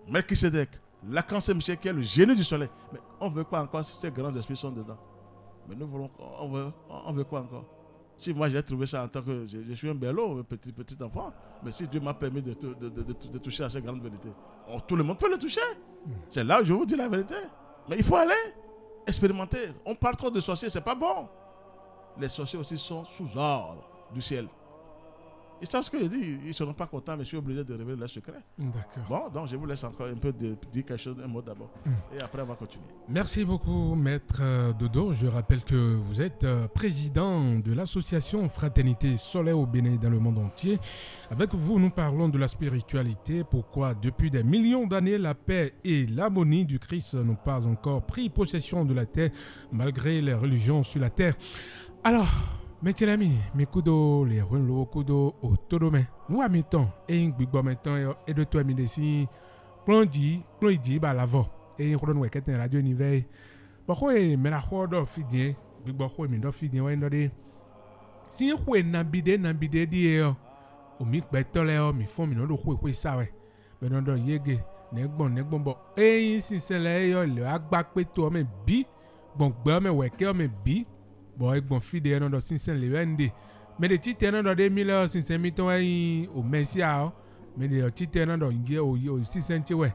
Melchisedec, l'Archange Michel qui est le génie du soleil. Mais on veut quoi encore si ces grands esprits sont dedans? Mais nous voulons, on veut quoi encore? Si moi j'ai trouvé ça en tant que je suis un bello, un petit enfant, mais si Dieu m'a permis de toucher à ces grandes vérités, tout le monde peut le toucher. C'est là où je vous dis la vérité. Mais il faut aller expérimenter. On parle trop de sorciers, c'est pas bon. Les sorciers aussi sont sous ordre du ciel. Ils savent ce que je dis, ils ne seront pas contents, mais je suis obligé de révéler leur secret. D'accord. Bon, donc je vous laisse encore un peu dire quelque chose, un mot d'abord. Et après, on va continuer. Merci beaucoup, Maître Dodo. Je rappelle que vous êtes président de l'association Fraternité Soleil au Bénin dans le monde entier. Avec vous, nous parlons de la spiritualité. Pourquoi, depuis des millions d'années, la paix et l'harmonie du Christ n'ont pas encore pris possession de la terre, malgré les religions sur la terre. Alors, mes amis, mes coups les renlo coups autodome. Nous à mi-temps, et un big bon et de toi, mi-desi, plongi, bah la voix. Et un ron weket en radio univers. Pourquoi, mais la fois d'offre fidien, big bon, mais d'offre fidien, ouais, n'odé. Si un fouet n'ambide, dit, au mic betolé, mi font, mi non de fouet, ça, ouais. Mais non, de yégue, nek bon, et si c'est là, le agbak peto, mais bi, bon, mais weke, mais bi. Bon, avec bon fidèle dans le sincère les vendés. Mais les titres dans le 2000 sincère miton au Messia. Mais les titres dans le au 600 ouais.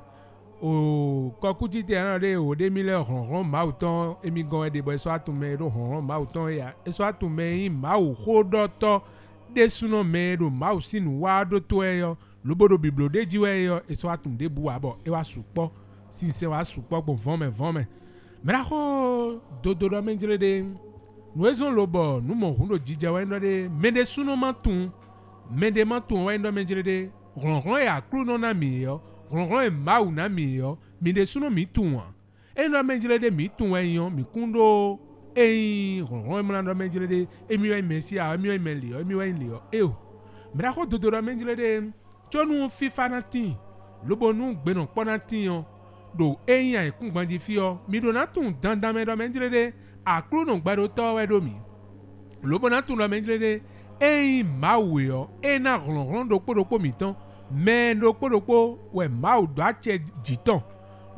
Au cocu titre dans le au 2000 ron mauton émigrant et des bois soit tout mais ron mauton et soit tout mais mau rodoto des suno mais do mau sin wado to le bodo biblo de diwe et soit tout de bois bon et wa soupo sincère wa soupo bon vome. Mais là dodo menjele de nous avons le bon, nous avons le djidja mais des sous nos mantons, mais des mantons, ouais, nous avons ronron et à clou non ami, ronron et maou nami, mais des sous nos mitons. Et nous avons des mitons, mi kundo, et ronron et nous avons des emiway messia, emiway melio, emiway lio, et oh. Mais la route de la menjele, tu nous fifanati, le bon nous, benon, ponatillon, do, et y'a un kumban fio, mi donaton, dandame de menjele. A clou non gbado to we do mi lo bona tu lo menjele e mawe yo e na ron do po mi ton me do po we maw do ache jiton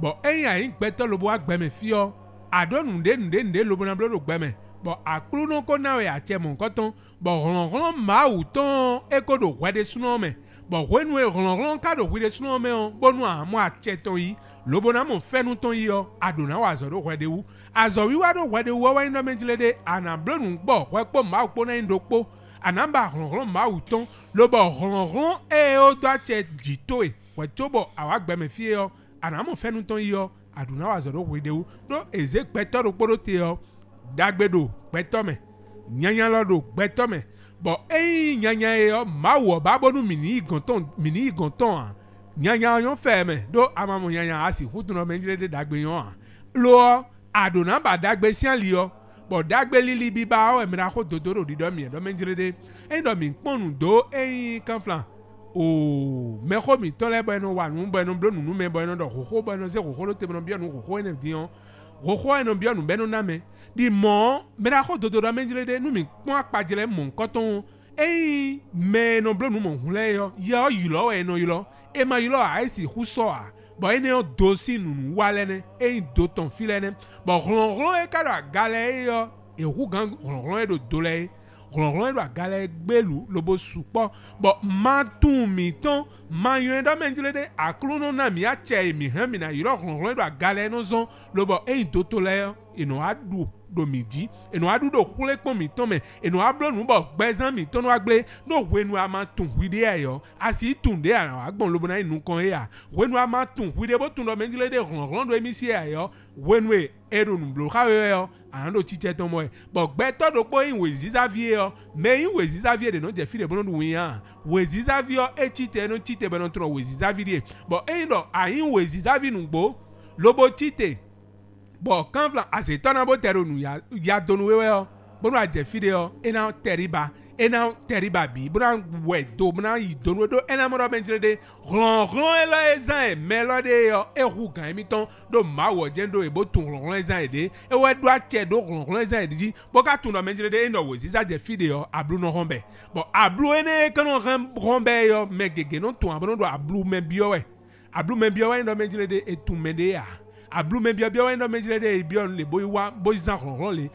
bo e ya yin gbeto lo bo agbe me fi yo adonu nde lo bona blo do gbe me bo a clou non ko na we ache mon koton bo ron maw ton e ko do wede suno me bo wenu e ron ka do wede suno me on bonu a mo ache ton yi lo bona mo fe nu ton yi yo adona wa zo do wede wu azo wiwa do wede wo wa ndo menjele de anablo nu gbo we po ma po na ndo po anamba ron ma uton lo bo ron e o do ache jito e we tobo awa gbe me fie yo anamo fe nu ton yi yo adona wa zo do wede wu do eze peto do poro te yo dagbedo peto me nyanya lo do peto me bo nyanya yo ma wo ba bonu mini igonton nyanya yon fe me do amamo nyanya asi hutu no menjele de dagbe yon lo adona ba dagbe sian liyo bo dagbe lili biba o emira ko dodoro di do mi do menjele de do mi ponu do kanflan o me ko mi tole bo no wa nu bo no blo nu me bo no do ko bo no se ko lo te bo no bi no ko ene dion ko no bi no be no na me di mo mira ko dodoro menjele de nu mi pon apajele mo nkoton me no blo nu mo hunle yo yilo e no yilo e ma yilo a isi huso a bo ene o dosi nunu walene do ton filene bo ron e ka do gale yo e hu gang ron e do dole ron e do gale gbelu lobo supo bo matun mi ton mayon do menjele de aklu no na mi ache mi han mi na yilo ron e do gale no zon lobo do tole e no adu do midi e no adu do khule pon mi ton me e no ablo nu bo gbezan mi ton no agble no wenu ama tun wide ayo asi tunde ara agbon lobo na inu kan ya wenu ama tun wide bo tun do menjele de ron do emisi ayo wenu e do nu blo kawe yo ando chiche ton mo bo gbe to do po inwe zizavie yo me inwe zizavie de no je file bono du wian we zizavie e chite no chite bono tro we zizavie bo do ayin we zizavie nu gbo lobo chite bo kanfla asetona bo tero nu ya donu wewe yo bono aje fide yo ena teriba bi bono we do bono yi donu do ena mo do benjele de ron elo ezan melode yo e hu gan emiton do mawo jendo e bo tun ron ezan de e we do ache do ron ezan de ji bo ka tun do benjele de eno we ziza je fide yo ablu no rombe bo ablu ene kanu rombe yo megege no tun abono do ablu me bi yo we ndo benjele de etu mede ya ablu me bia ndo menjele de bion le boy zan ron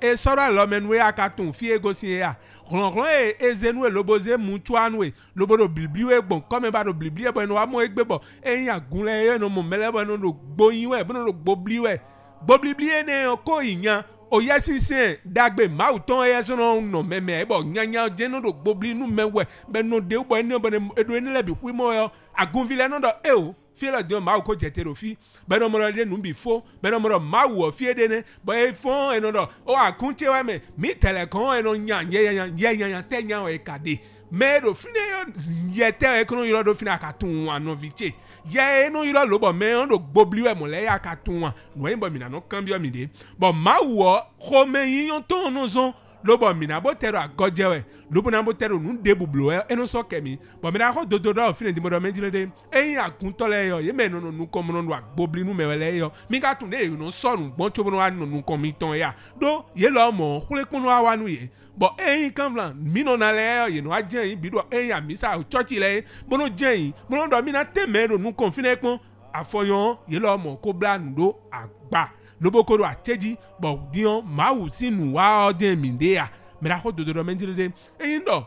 e sora lo menwe akatun fi egosi ya ron e zenu e loboze mutuanwe lobodo bibliwe gbon come ba do biblie bo no amo egbe bo eyin agunle e no mo mele bo no gboyin we bo no gboblie ne ko iyan o yesinsin dagbe ma uton yesono no meme e bo nyanya jeno do gbobli nu mewe be no de bo eni bo edo eni le bi hu mo yo agunvile no do o fi le de ma ko jetero fi be no mo de nu bi fo be no mo ma wo fi de ne bo e fon e no do o akunche wa me mi telecom e no nyanya te nya o e kade me do fine yo yete e kono yo do fine akatun wa no viche ye no yiro lo bo me on do gbobli we mo le akatun wa no e bo mi na no cambio mi de bo ma wo ko me yin ton no zon lo bo mi na bo tero agoje we lo bo na bo tero nu de bublo e no so kemi bo mi na ko do fine di mo do menjile de eyin akun to le yo ye me no nu ko mo no agbobli nu me le yo mi ka tun de no so nu gbon to bo no wa nu ko mi ton ya do ye lo mo kule kun wa nu ye but eyin kan mi no na le you know ajen bi do eyin amisa church le mo no jen mo no do mi na temero nu confine pon afoyan ye lo mo ko bla ndo agba lobo do ateji but dion mawu sinu wa odin mi de ya me ra ko do menjile de eyin do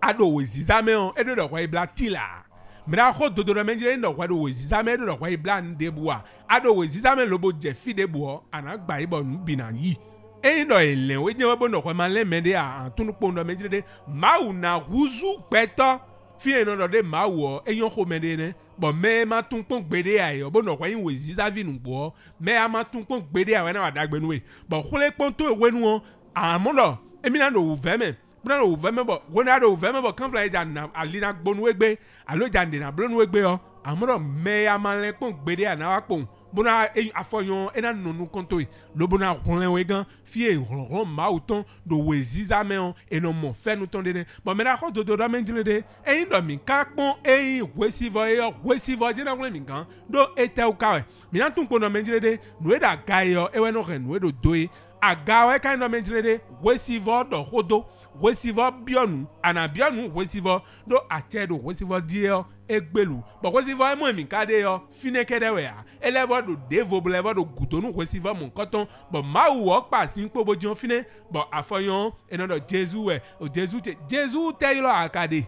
ado we zizame on edo do kwa bla tila me ra ko do menjile ndo kwa do we zizame edo do kwa bla nde bua ado we zizame lobo je fi de buo anagba ibo nu bi na yi eyin do ele we je bo no kwa ma le mede a tunu po ndo menjile de mawu na huzu peto fi eno do de mawu eyon ko mede ne bo me ma tun pon gbede ayo bo no kwa yin we zizavi nu bo me a ma tun pon gbede ayo na wa dagbe nu we bo kule pon to we nu amodo emi na no veme bro no veme bo wona do veme bo kan fly jan na alina gbonu egbe alo jande na blonu egbe o amodo me a ma le pon gbede na wa pon bona afoyon ena nonu konto lo bona ronlen we gan fie ron ma auton do we zizame on eno mo fe nu ton de bon me na ko do menjile de eyin do mi ka pon eyin wesivo je na mi gan do ete o ka we mi na tun pon do menjile de no e da gayo e we no ren we do doe agawe kind of menjile de wesivo do hodo wesivo bionu ana bionu wesivo do achedo wesivo dio egbelu bo wesivo e mo mi kade yo finekede we a elevo do devo levo do gutonu wesivo mo koton bo mawu o pa sin po bojon fine bo afoyon enodo jesu we o jesu te ilo akade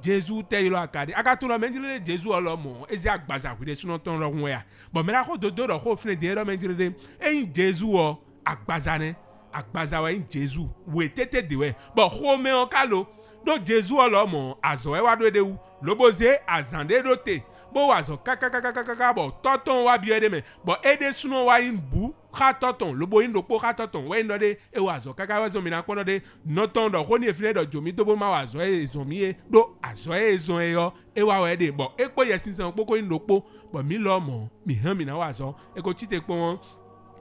jesu te ilo akade akatun lo menjile jesu olomo ezi agbaza kwide suno ton ro we a bo me ra ko do ko fine de ro menjile de eyin jesu o agbaza wa in jesu we tete de we but home on kalo do jesu olomo azo e wa do de wu loboze azande do te bo wa zo kaka bo toton wa bi ede me but ede suno wa in bu ka toton lobo in do po ka toton we no de e wa zo kaka wa zo mi na pono de no ton do ko ni efile do jomi to bo ma wa zo e zo mi e do azo e zo e yo e wa we de but e po yesin san poko in do po but mi lo mo mi han mi na wa zo e ko chite po won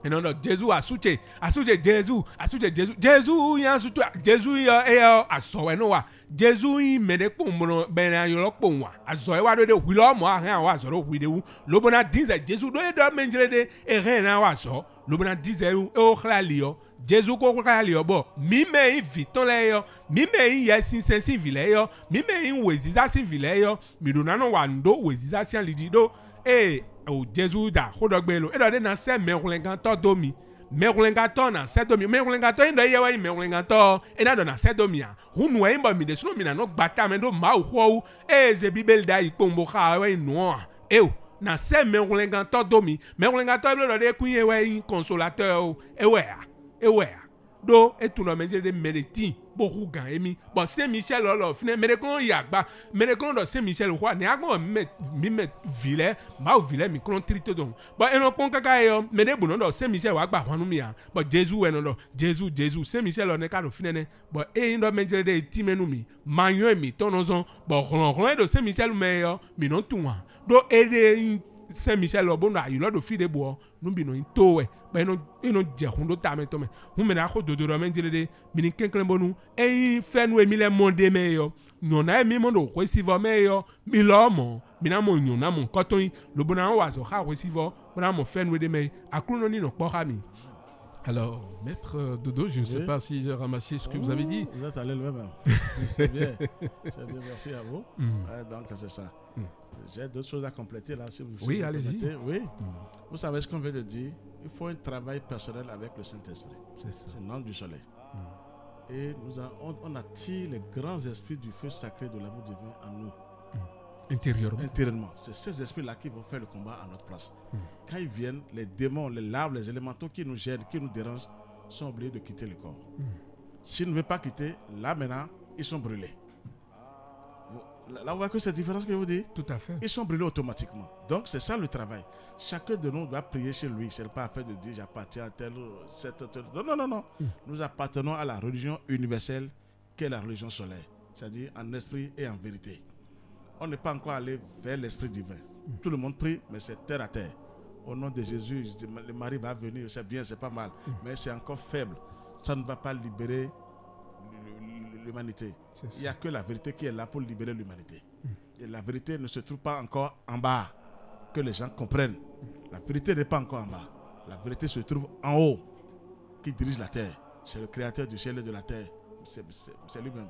enodo jesu asuche jesu yan sutu jesu yo e aso we no wa jesu yin mede pomro be na yo lopo wa aso e wa do de wi lo mo ahan wa so ro wi de wu lobo na dize jesu do e do menjire de e ren na wa so lobo na dize e o khlali yo jesu ko khlali yo bo mi me viton le yo mi me yesin sensin vile yo mi me weziza sin vile yo mi do na no wa ndo weziza sin lidi do o jesu da hodogbe lo e do de na se merulengan to domi merulengan to na se domi merulengan to ndo ye wa merulengan to e na do na se domi a hunu e mba mi de suno mi na no gbata me do ma ho ze bibel da ipo mbo kha we no o na se merulengan to domi merulengan to lo de kunye we consolateur e we do etu no menje de meriti boku gan emi but Saint Michel lo fine merekon yagba merekon do Saint Michel ho ne agbon mi me vile ma o vile mi kon trito don but eno pon kaka yo me de buno do Saint Michel wa gba hwanu mi ya but Jesus we no do Jesus Saint Michel ne ka do fine ne but e ndo menje de ti menu mi manyo mi tono zon but ron do Saint Michel me yo mi no tuwa do ede Saint Michel obono ayi lo do fi de bo no bi no to we ba ino je hundo ta me to me hu me na ko do menjile de mi ni kenklen bonu e fenu emi le monde me yo nyona emi mo do ko sivo me yo mi lo mo mi na mo nyona mo koton lo bona wa zo ha ko sivo bona mo fenu de me akru no ni no po ha mi. Alors, Maître Dodo, je ne sais pas si j'ai ramassé ce que vous avez dit. Vous êtes allé le même. C'est bien. C'est bien, merci à vous. Donc, c'est ça. J'ai d'autres choses à compléter là. Si vous oui, allez-y. Oui. Vous savez ce qu'on veut dire. Il faut un travail personnel avec le Saint-Esprit. C'est l'ange du soleil. Et on attire les grands esprits du feu sacré de l'amour divin en nous. Intérieurement. C'est ces esprits-là qui vont faire le combat à notre place. Quand ils viennent, les démons, les larves, les élémentaux qui nous gênent, qui nous dérangent, sont obligés de quitter le corps. S'ils ne veulent pas quitter, là maintenant, ils sont brûlés. Là, vous voyez que c'est différent ce que je vous dis. Tout à fait. Ils sont brûlés automatiquement. Donc, c'est ça le travail. Chacun de nous doit prier chez lui. Ce n'est pas affaire de dire j'appartiens à tel. Non. Nous appartenons à la religion universelle qui est la religion solaire. C'est-à-dire en esprit et en vérité. On n'est pas encore allé vers l'esprit divin. Tout le monde prie, mais c'est terre à terre. Au nom de Jésus, le mari va venir, c'est bien, c'est pas mal. Mais c'est encore faible. Ça ne va pas libérer l'humanité. Il n'y a que la vérité qui est là pour libérer l'humanité. Et la vérité ne se trouve pas encore en bas. Que les gens comprennent. La vérité n'est pas encore en bas. La vérité se trouve en haut. Qui dirige la terre. C'est le créateur du ciel et de la terre. C'est lui-même.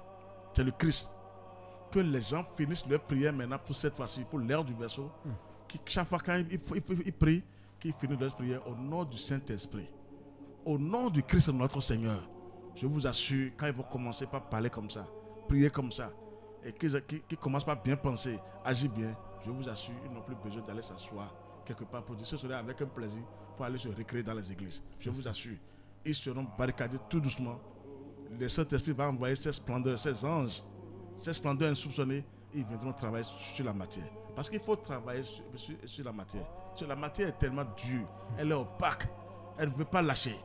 C'est le Christ. Que les gens finissent leur prière maintenant pour cette fois-ci, pour l'heure du berceau. Chaque fois quand ils prient, qu'ils finissent leur prière au nom du Saint-Esprit. Au nom du Christ notre Seigneur. Je vous assure, quand ils vont commencer par parler comme ça, prier comme ça, et qu'ils commencent par bien penser, agir bien, je vous assure, ils n'ont plus besoin d'aller s'asseoir quelque part pour dire ce serait avec un plaisir pour aller se récréer dans les églises. Je vous assure, ils seront barricadés tout doucement. Le Saint-Esprit va envoyer ses splendeurs, ses anges, ses splendeurs insoupçonnées, ils viendront travailler sur la matière. Parce qu'il faut travailler sur la matière. La matière est tellement dure, elle est opaque, elle ne veut pas lâcher.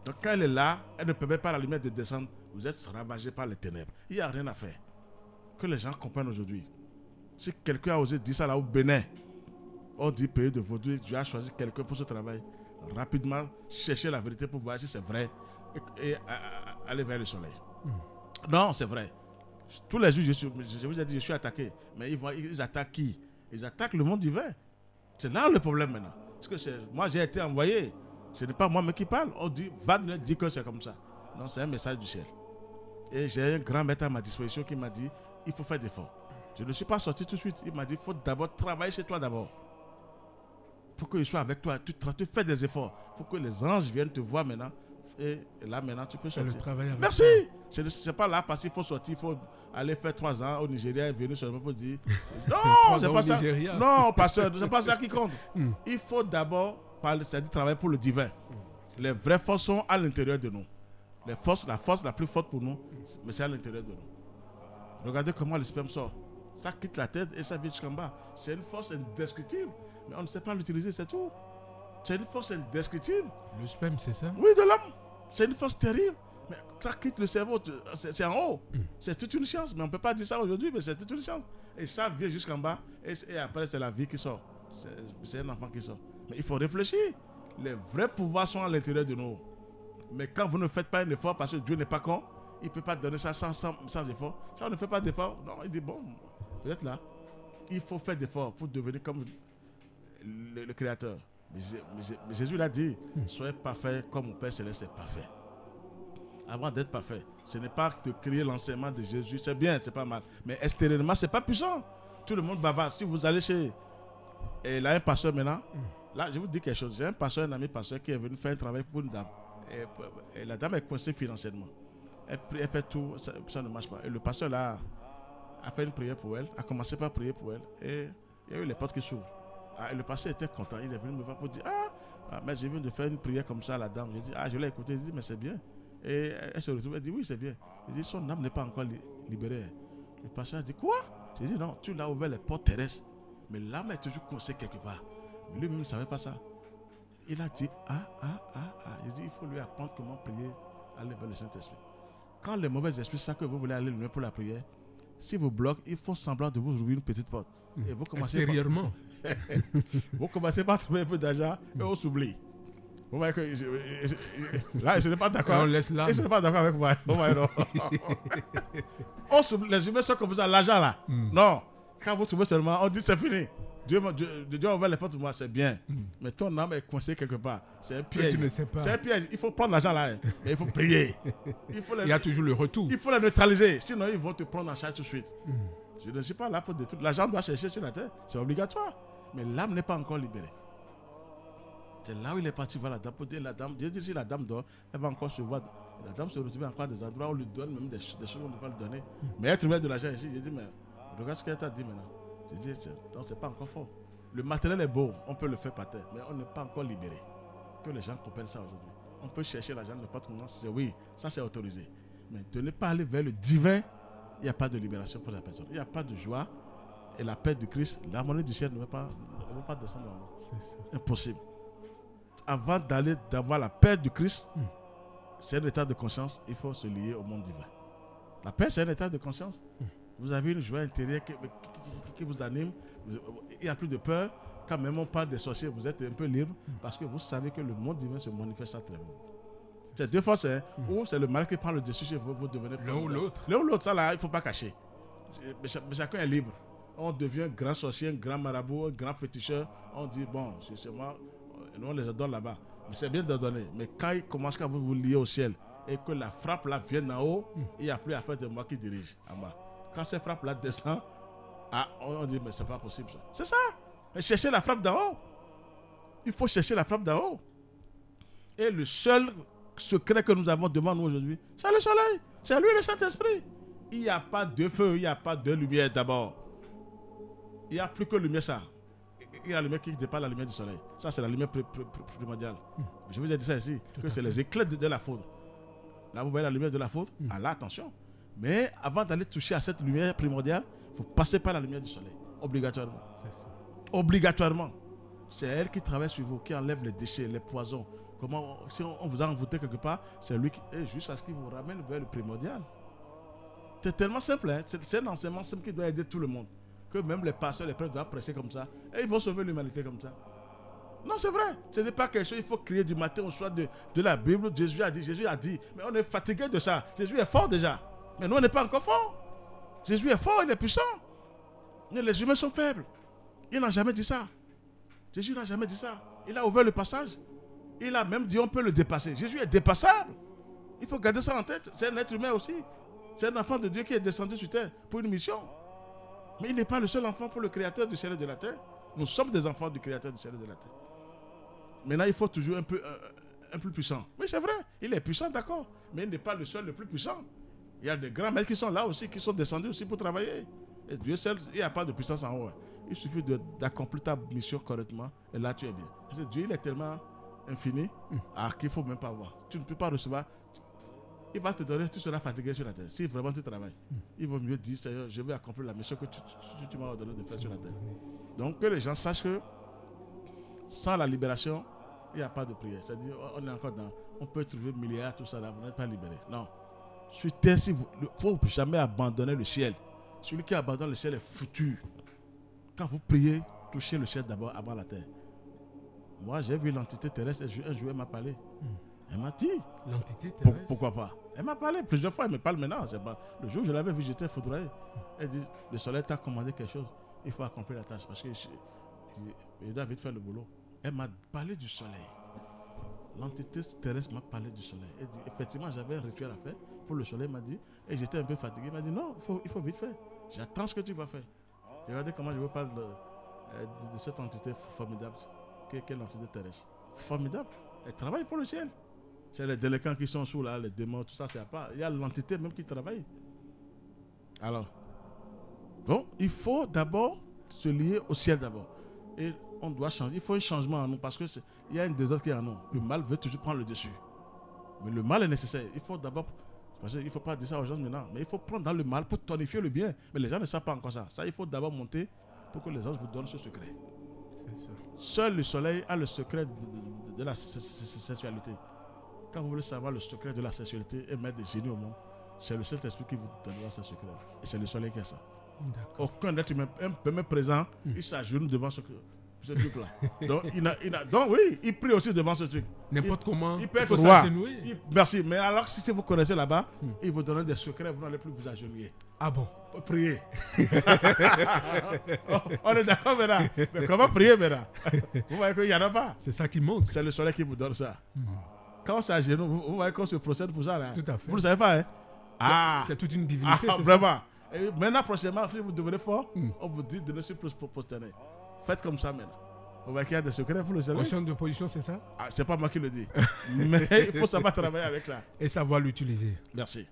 Donc quand elle est là, elle ne permet pas à la lumière de descendre. Vous êtes ravagés par les ténèbres. Il n'y a rien à faire. Que les gens comprennent aujourd'hui. Si quelqu'un a osé dire ça là au Bénin, on dit pays de Vaudou, Dieu a choisi quelqu'un pour ce travail. Rapidement, chercher la vérité pour voir si c'est vrai et aller vers le soleil. Non, c'est vrai. Tous les jours, je vous ai dit, je suis attaqué. Mais ils attaquent qui? Ils attaquent le monde divin. C'est là le problème maintenant. Parce que moi, j'ai été envoyé. Ce n'est pas moi qui parle. On dit, va dire que c'est comme ça. Non, c'est un message du ciel. Et j'ai un grand maître à ma disposition qui m'a dit, il faut faire des efforts. Je ne suis pas sorti tout de suite. Il m'a dit, il faut d'abord travailler chez toi d'abord. Pour qu'il soit avec toi. Tu fais des efforts. Pour que les anges viennent te voir maintenant. Et là, maintenant, tu peux sortir. Merci. Ce n'est pas là parce qu'il faut sortir. Il faut aller faire 3 ans au Nigeria et venir seulement pour dire. Non, c'est pas ça. Non, pasteur, c'est pas ça qui compte. Il faut d'abord c'est-à-dire travailler pour le divin. Les vraies forces sont à l'intérieur de nous. La force la plus forte pour nous, mais c'est à l'intérieur de nous. Regardez comment le sperme sort. Ça quitte la tête et ça vient jusqu'en bas. C'est une force indescriptible, mais on ne sait pas l'utiliser, c'est tout. C'est une force indescriptible. Le sperme, c'est ça? Oui, de l'homme. C'est une force terrible. Mais ça quitte le cerveau, c'est en haut. C'est toute une science, mais on ne peut pas dire ça aujourd'hui, mais c'est toute une science. Et ça vient jusqu'en bas, et après c'est la vie qui sort. C'est un enfant qui sort. Mais il faut réfléchir. Les vrais pouvoirs sont à l'intérieur de nous. Mais quand vous ne faites pas un effort, parce que Dieu n'est pas con, il ne peut pas donner ça sans effort. Si on ne fait pas d'effort, non, il dit bon, vous êtes là. Il faut faire d'efforts pour devenir comme le Créateur. Mais Jésus l'a dit, soyez parfaits comme mon Père Céleste est parfait. Avant d'être parfait, ce n'est pas de crier l'enseignement de Jésus, c'est bien, c'est pas mal. Mais extérieurement, ce n'est pas puissant. Tout le monde bavard. Si vous allez chez... Et là, un pasteur maintenant, là, je vous dis quelque chose. J'ai un pasteur, un ami pasteur qui est venu faire un travail pour une dame. Et la dame est coincée financièrement. Elle fait tout, ça ne marche pas. Et le pasteur là a fait une prière pour elle, a commencé par prier pour elle. Et il y a eu les portes qui s'ouvrent. Et le pasteur était content. Il est venu me voir pour dire mais je viens de faire une prière comme ça à la dame. J'ai dit je l'ai écouté. Il dit mais c'est bien. Et elle se retrouve, elle dit oui, c'est bien. Il dit son âme n'est pas encore libérée. Le pasteur a dit quoi? J'ai dit non, tu l'as ouvert les portes terrestres. Mais l'âme est toujours coincée quelque part. Mais lui-même ne savait pas ça. Il a dit Il dit il faut lui apprendre comment prier, aller vers le Saint-Esprit. Quand les mauvais esprits savent que vous voulez aller loin pour la prière, si vous bloquez, il faut semblant de vous ouvrir une petite porte. Et vous commencez extérieurement. Vous commencez par trouver un peu d'argent et on s'oublie. Vous voyez que là, je n'ai pas d'accord. On laisse là. Je ne suis pas d'accord avec moi. On s'oublie. Les humains sont comme ça, l'argent là. Non. Quand vous trouvez seulement, on dit c'est fini. Dieu a ouvert les portes pour moi, c'est bien. Mais ton âme est coincée quelque part. C'est un piège. Tu ne sais pas. C'est un piège. Il faut prendre l'argent là. Mais il faut prier. Il y a toujours le retour. Il faut la neutraliser. Sinon, ils vont te prendre en charge tout de suite. Je ne suis pas là pour détruire. L'argent doit chercher sur la terre. C'est obligatoire. Mais l'âme n'est pas encore libérée. C'est là où il est parti voir la dame. Pour dire la dame, Dieu dit si la dame dort, elle va encore se voir. La dame se retrouve encore à des endroits où on lui donne même des choses qu'on ne peut pas lui donner. Mais elle trouvait de l'argent ici. J'ai dit, mais regarde ce qu'elle t'a dit maintenant. J'ai dit, non, c'est pas encore fort. Le matériel est beau, on peut le faire par terre, mais on n'est pas encore libéré. Que les gens comprennent ça aujourd'hui. On peut chercher l'argent de n'importe comment. Oui, ça c'est autorisé. Mais de ne pas aller vers le divin, il n'y a pas de libération pour la personne. Il n'y a pas de joie. Et la paix du Christ, l'harmonie du ciel ne va pas descendre en nous. Impossible. Avant d'avoir la paix du Christ, c'est un état de conscience, il faut se lier au monde divin. La paix, c'est un état de conscience. Vous avez une joie intérieure qui vous anime. Il n'y a plus de peur. Quand même on parle des sorciers, vous êtes un peu libre parce que vous savez que le monde divin se manifeste à travers vous. C'est deux forces, hein, ou c'est le mal qui prend le dessus chez vous, vous devenez l'un ou l'autre. L'un ou l'autre, ça là, il ne faut pas cacher. Mais chacun est libre. On devient un grand sorcier, un grand marabout, un grand féticheur. On dit, bon, c'est moi, nous on les adore là-bas. Mais c'est bien de donner. Mais quand il commence à vous lier au ciel et que la frappe là vient d'en haut, il n'y a plus affaire de moi qui dirige en bas. Quand cette frappe là descend, on dit, mais c'est pas possible ça. C'est ça. Mais cherchez la frappe d'en haut. Il faut chercher la frappe d'en haut. Et le seul secret que nous avons devant nous aujourd'hui, c'est le soleil. C'est lui le Saint-Esprit. Il n'y a pas de feu, il n'y a pas de lumière d'abord. Il n'y a plus que lumière ça. Il y a la lumière qui dépasse la lumière du soleil. Ça, c'est la lumière primordiale. Je vous ai dit ça ici, que c'est les éclairs de la foudre. Là, vous voyez la lumière de la foudre. Ah là, attention. Mais avant d'aller toucher à cette lumière primordiale, il faut passer par la lumière du soleil. Obligatoirement. C'est ça. Obligatoirement. C'est elle qui travaille sur vous, qui enlève les déchets, les poisons. Comment, si on vous a envoûté quelque part, c'est lui qui est juste à ce qu'il vous ramène vers le primordial. C'est tellement simple. Hein? C'est un enseignement simple qui doit aider tout le monde. Que même les pasteurs, les prêtres doivent presser comme ça. Et ils vont sauver l'humanité comme ça. Non, c'est vrai. Ce n'est pas quelque chose, il faut crier du matin au soir de la Bible. Jésus a dit. Mais on est fatigué de ça. Jésus est fort déjà. Mais nous, on n'est pas encore fort. Jésus est fort, il est puissant. Mais les humains sont faibles. Il n'a jamais dit ça. Jésus n'a jamais dit ça. Il a ouvert le passage. Il a même dit on peut le dépasser. Jésus est dépassable. Il faut garder ça en tête. C'est un être humain aussi. C'est un enfant de Dieu qui est descendu sur terre pour une mission. Mais il n'est pas le seul enfant pour le Créateur du ciel et de la terre. Nous sommes des enfants du Créateur du ciel et de la terre. Maintenant, il faut toujours un plus puissant. Oui, c'est vrai. Il est puissant, d'accord. Mais il n'est pas le seul, le plus puissant. Il y a des grands maîtres qui sont là aussi, qui sont descendus aussi pour travailler. Et Dieu seul, il n'y a pas de puissance en haut. Il suffit d'accomplir ta mission correctement. Et là, tu es bien. Parce que Dieu, il est tellement infini qu'il ne faut même pas voir. Tu ne peux pas recevoir. Il va te donner, tu seras fatigué sur la terre. Si vraiment tu travailles, il vaut mieux dire, Seigneur, je vais accomplir la mission que tu m'as ordonné de faire sur la terre. Donc que les gens sachent que sans la libération, il n'y a pas de prière. C'est-à-dire, on est encore dans, on peut trouver milliards, tout ça là, vous n'êtes pas libéré. Non. Sur terre, il ne faut jamais abandonner le ciel. Celui qui abandonne le ciel est foutu. Quand vous priez, touchez le ciel d'abord avant la terre. Moi, j'ai vu l'entité terrestre, un jour, elle m'a parlé. Elle m'a dit. L'entité terrestre. Pourquoi pas? Elle m'a parlé plusieurs fois, elle me parle maintenant. Le jour où je l'avais vu, j'étais foudroyé. Elle dit, le soleil t'a commandé quelque chose, il faut accomplir la tâche parce que je dois vite faire le boulot. Elle m'a parlé du soleil. L'entité terrestre m'a parlé du soleil. Elle dit, effectivement, j'avais un rituel à faire pour le soleil, m'a dit, et j'étais un peu fatigué. Elle m'a dit, non, il faut vite faire. J'attends ce que tu vas faire. Regardez comment je vous parle de cette entité formidable, qui est l'entité terrestre. Formidable. Elle travaille pour le ciel. C'est les délinquants qui sont sous là, les démons, tout ça, c'est à part. Il y a l'entité même qui travaille. Alors, bon, il faut d'abord se lier au ciel d'abord. Et on doit changer. Il faut un changement en nous parce qu'il y a une désordre qui est en nous. Le mal veut toujours prendre le dessus. Mais le mal est nécessaire. Il faut d'abord, parce qu'il ne faut pas dire ça aux gens maintenant, mais il faut prendre dans le mal pour tonifier le bien. Mais les gens ne savent pas encore ça. Ça, il faut d'abord monter pour que les anges vous donnent ce secret. C'est ça. Seul le soleil a le secret de la sexualité. Quand vous voulez savoir le secret de la sexualité et mettre des génies au monde, c'est le Saint-Esprit qui vous donnera ce secret. Et c'est le soleil qui a ça. Aucun être humain, même présent, il s'agenouille devant ce truc-là. Donc oui, il prie aussi devant ce truc. N'importe comment. Il peut être roi. Merci. Mais alors, si vous connaissez là-bas, il vous donne des secrets, vous n'allez plus vous agenouiller. Ah bon? Prier. On est d'accord maintenant. Mais comment prier maintenant? Vous voyez qu'il n'y en a pas. C'est ça qui manque. C'est le soleil qui vous donne ça. Quand on s'agenouille, vous voyez qu'on se procède pour ça là. Tout à fait. Vous ne le savez pas, hein? C'est toute une divinité. Vraiment. Et maintenant, prochainement, si vous devenez fort, on vous dit de ne plus posterner. Faites comme ça maintenant. Vous voyez qu'il y a des secrets pour le soleil. Position de position, c'est ça? C'est pas moi qui le dis. Mais il faut savoir travailler avec ça. Et savoir l'utiliser. Merci.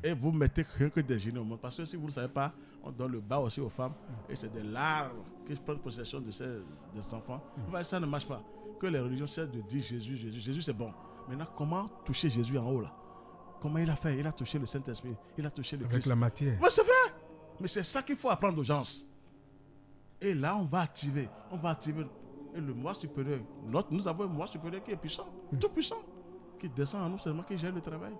Et vous mettez rien que des génies au monde. Parce que si vous ne savez pas, on donne le bas aussi aux femmes. Et c'est des larves qui prennent possession de ces enfants. Vous voyez, ça ne marche pas. Que les religions cessent de dire Jésus, Jésus. Jésus, c'est bon. Maintenant, comment toucher Jésus en haut là? Comment il a fait? Il a touché le Saint-Esprit, il a touché le Avec Christ. la matière. Oui, c'est vrai. Mais c'est ça qu'il faut apprendre aux gens. Et là, on va activer. Et le moi supérieur, nous avons un moi supérieur qui est puissant, tout puissant, qui descend à nous seulement, qui gère le travail.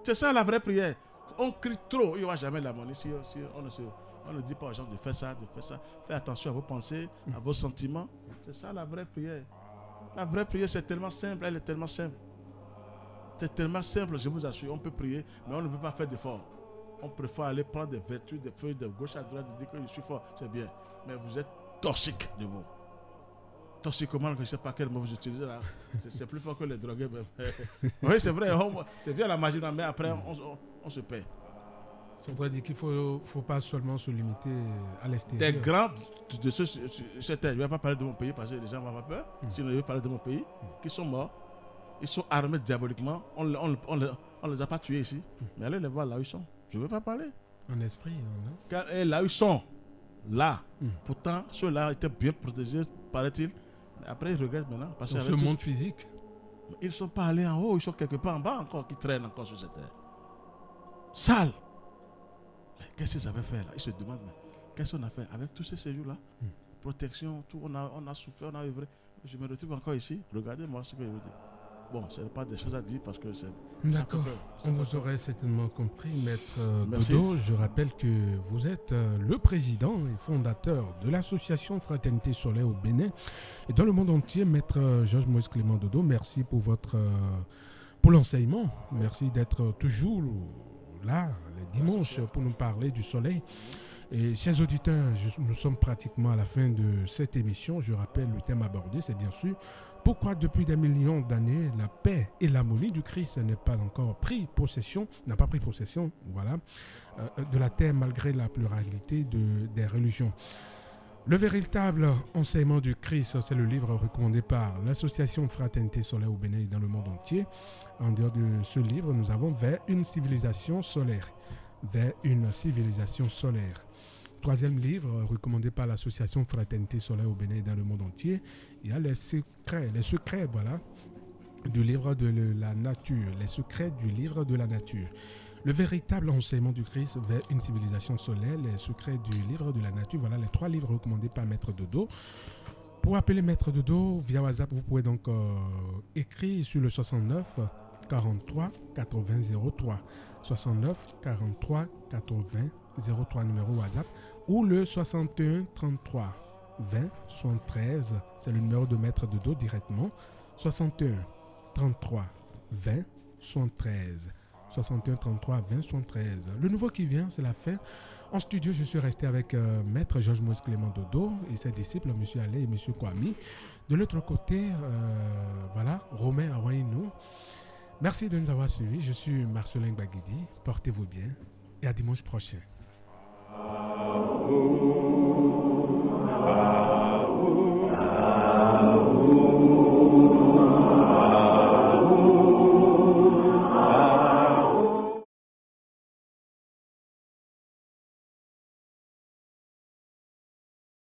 C'est ça la vraie prière. On crie trop, il n'y aura jamais l'harmonie si on ne dit pas aux gens de faire ça, de faire ça. Faites attention à vos pensées, à vos sentiments. C'est ça la vraie prière. La vraie prière, c'est tellement simple, elle est tellement simple. C'est tellement simple, je vous assure. On peut prier, mais on ne veut pas faire d'efforts. On préfère aller prendre des vertus, des feuilles de gauche à droite, et dire que je suis fort, c'est bien. Mais vous êtes toxique de vous. Toxicomane, je ne sais pas quel mot vous utilisez là. C'est plus fort que les drogués même. Oui, c'est vrai, c'est bien la magie, mais après on se paie. Ça veut dire qu'il ne faut pas seulement se limiter à l'extérieur. Des grands de ceux, je ne vais pas parler de mon pays parce que les gens vont avoir peur. Si je veux parler de mon pays, qui sont morts, ils sont armés diaboliquement. On ne les a pas tués ici. Mais allez les voir là où ils sont. Je ne veux pas parler. En esprit, non? Car là où ils sont, là, pourtant, ceux-là étaient bien protégés, paraît-il. Mais après, ils regrettent maintenant. Parce dans ce monde physique. Ils ne sont pas allés en haut, ils sont quelque part en bas encore, qui traînent encore sur cette terre. Sale. Mais qu'est-ce qu'ils avaient fait là? Ils se demandent, mais qu'est-ce qu'on a fait avec tous ces séjours-là? Protection, tout, on a souffert, on a œuvré. Je me retrouve encore ici. Regardez-moi ce que je vous dis. Bon, ce n'est pas des choses à dire parce que c'est... D'accord, on vous aurait certainement compris, Maître Dodo. Je rappelle que vous êtes le président et fondateur de l'association Fraternité Solaire au Bénin. Et dans le monde entier, Maître Georges Moïse Clément Dodo, merci pour l'enseignement. Merci d'être toujours là, les dimanches, pour nous parler du soleil. Et chers auditeurs, nous sommes pratiquement à la fin de cette émission. Je rappelle le thème abordé, c'est bien sûr pourquoi depuis des millions d'années la paix et l'harmonie du Christ n'a pas pris possession, voilà, de la terre malgré la pluralité des religions. Le véritable enseignement du Christ, c'est le livre recommandé par l'association Fraternité Solaire au Bénin et dans le monde entier. En dehors de ce livre, nous avons Vers une civilisation solaire. Vers une civilisation solaire. Troisième livre recommandé par l'association Fraternité Solaire au Bénin et dans le monde entier. Il y a les secrets voilà, du livre de la nature. Les secrets du livre de la nature. Le véritable enseignement du Christ vers une civilisation solaire. Les secrets du livre de la nature. Voilà les 3 livres recommandés par Maître Dodo. Pour appeler Maître Dodo via WhatsApp, vous pouvez donc écrire sur le 69 43 80 03. 69 43 80 03 numéro WhatsApp ou le 61 33 20 73, c'est le numéro de Maître Dodo directement. 61 33 20 73. 61 33 20 73. Le nouveau qui vient, c'est la fin. En studio, je suis resté avec Maître Georges Moïse Clément Dodo et ses disciples, M. Allais et M. Kwame. De l'autre côté, voilà, Romain Awaïno. Merci de nous avoir suivis. Je suis Marcelin Baguidi. Portez-vous bien et à dimanche prochain.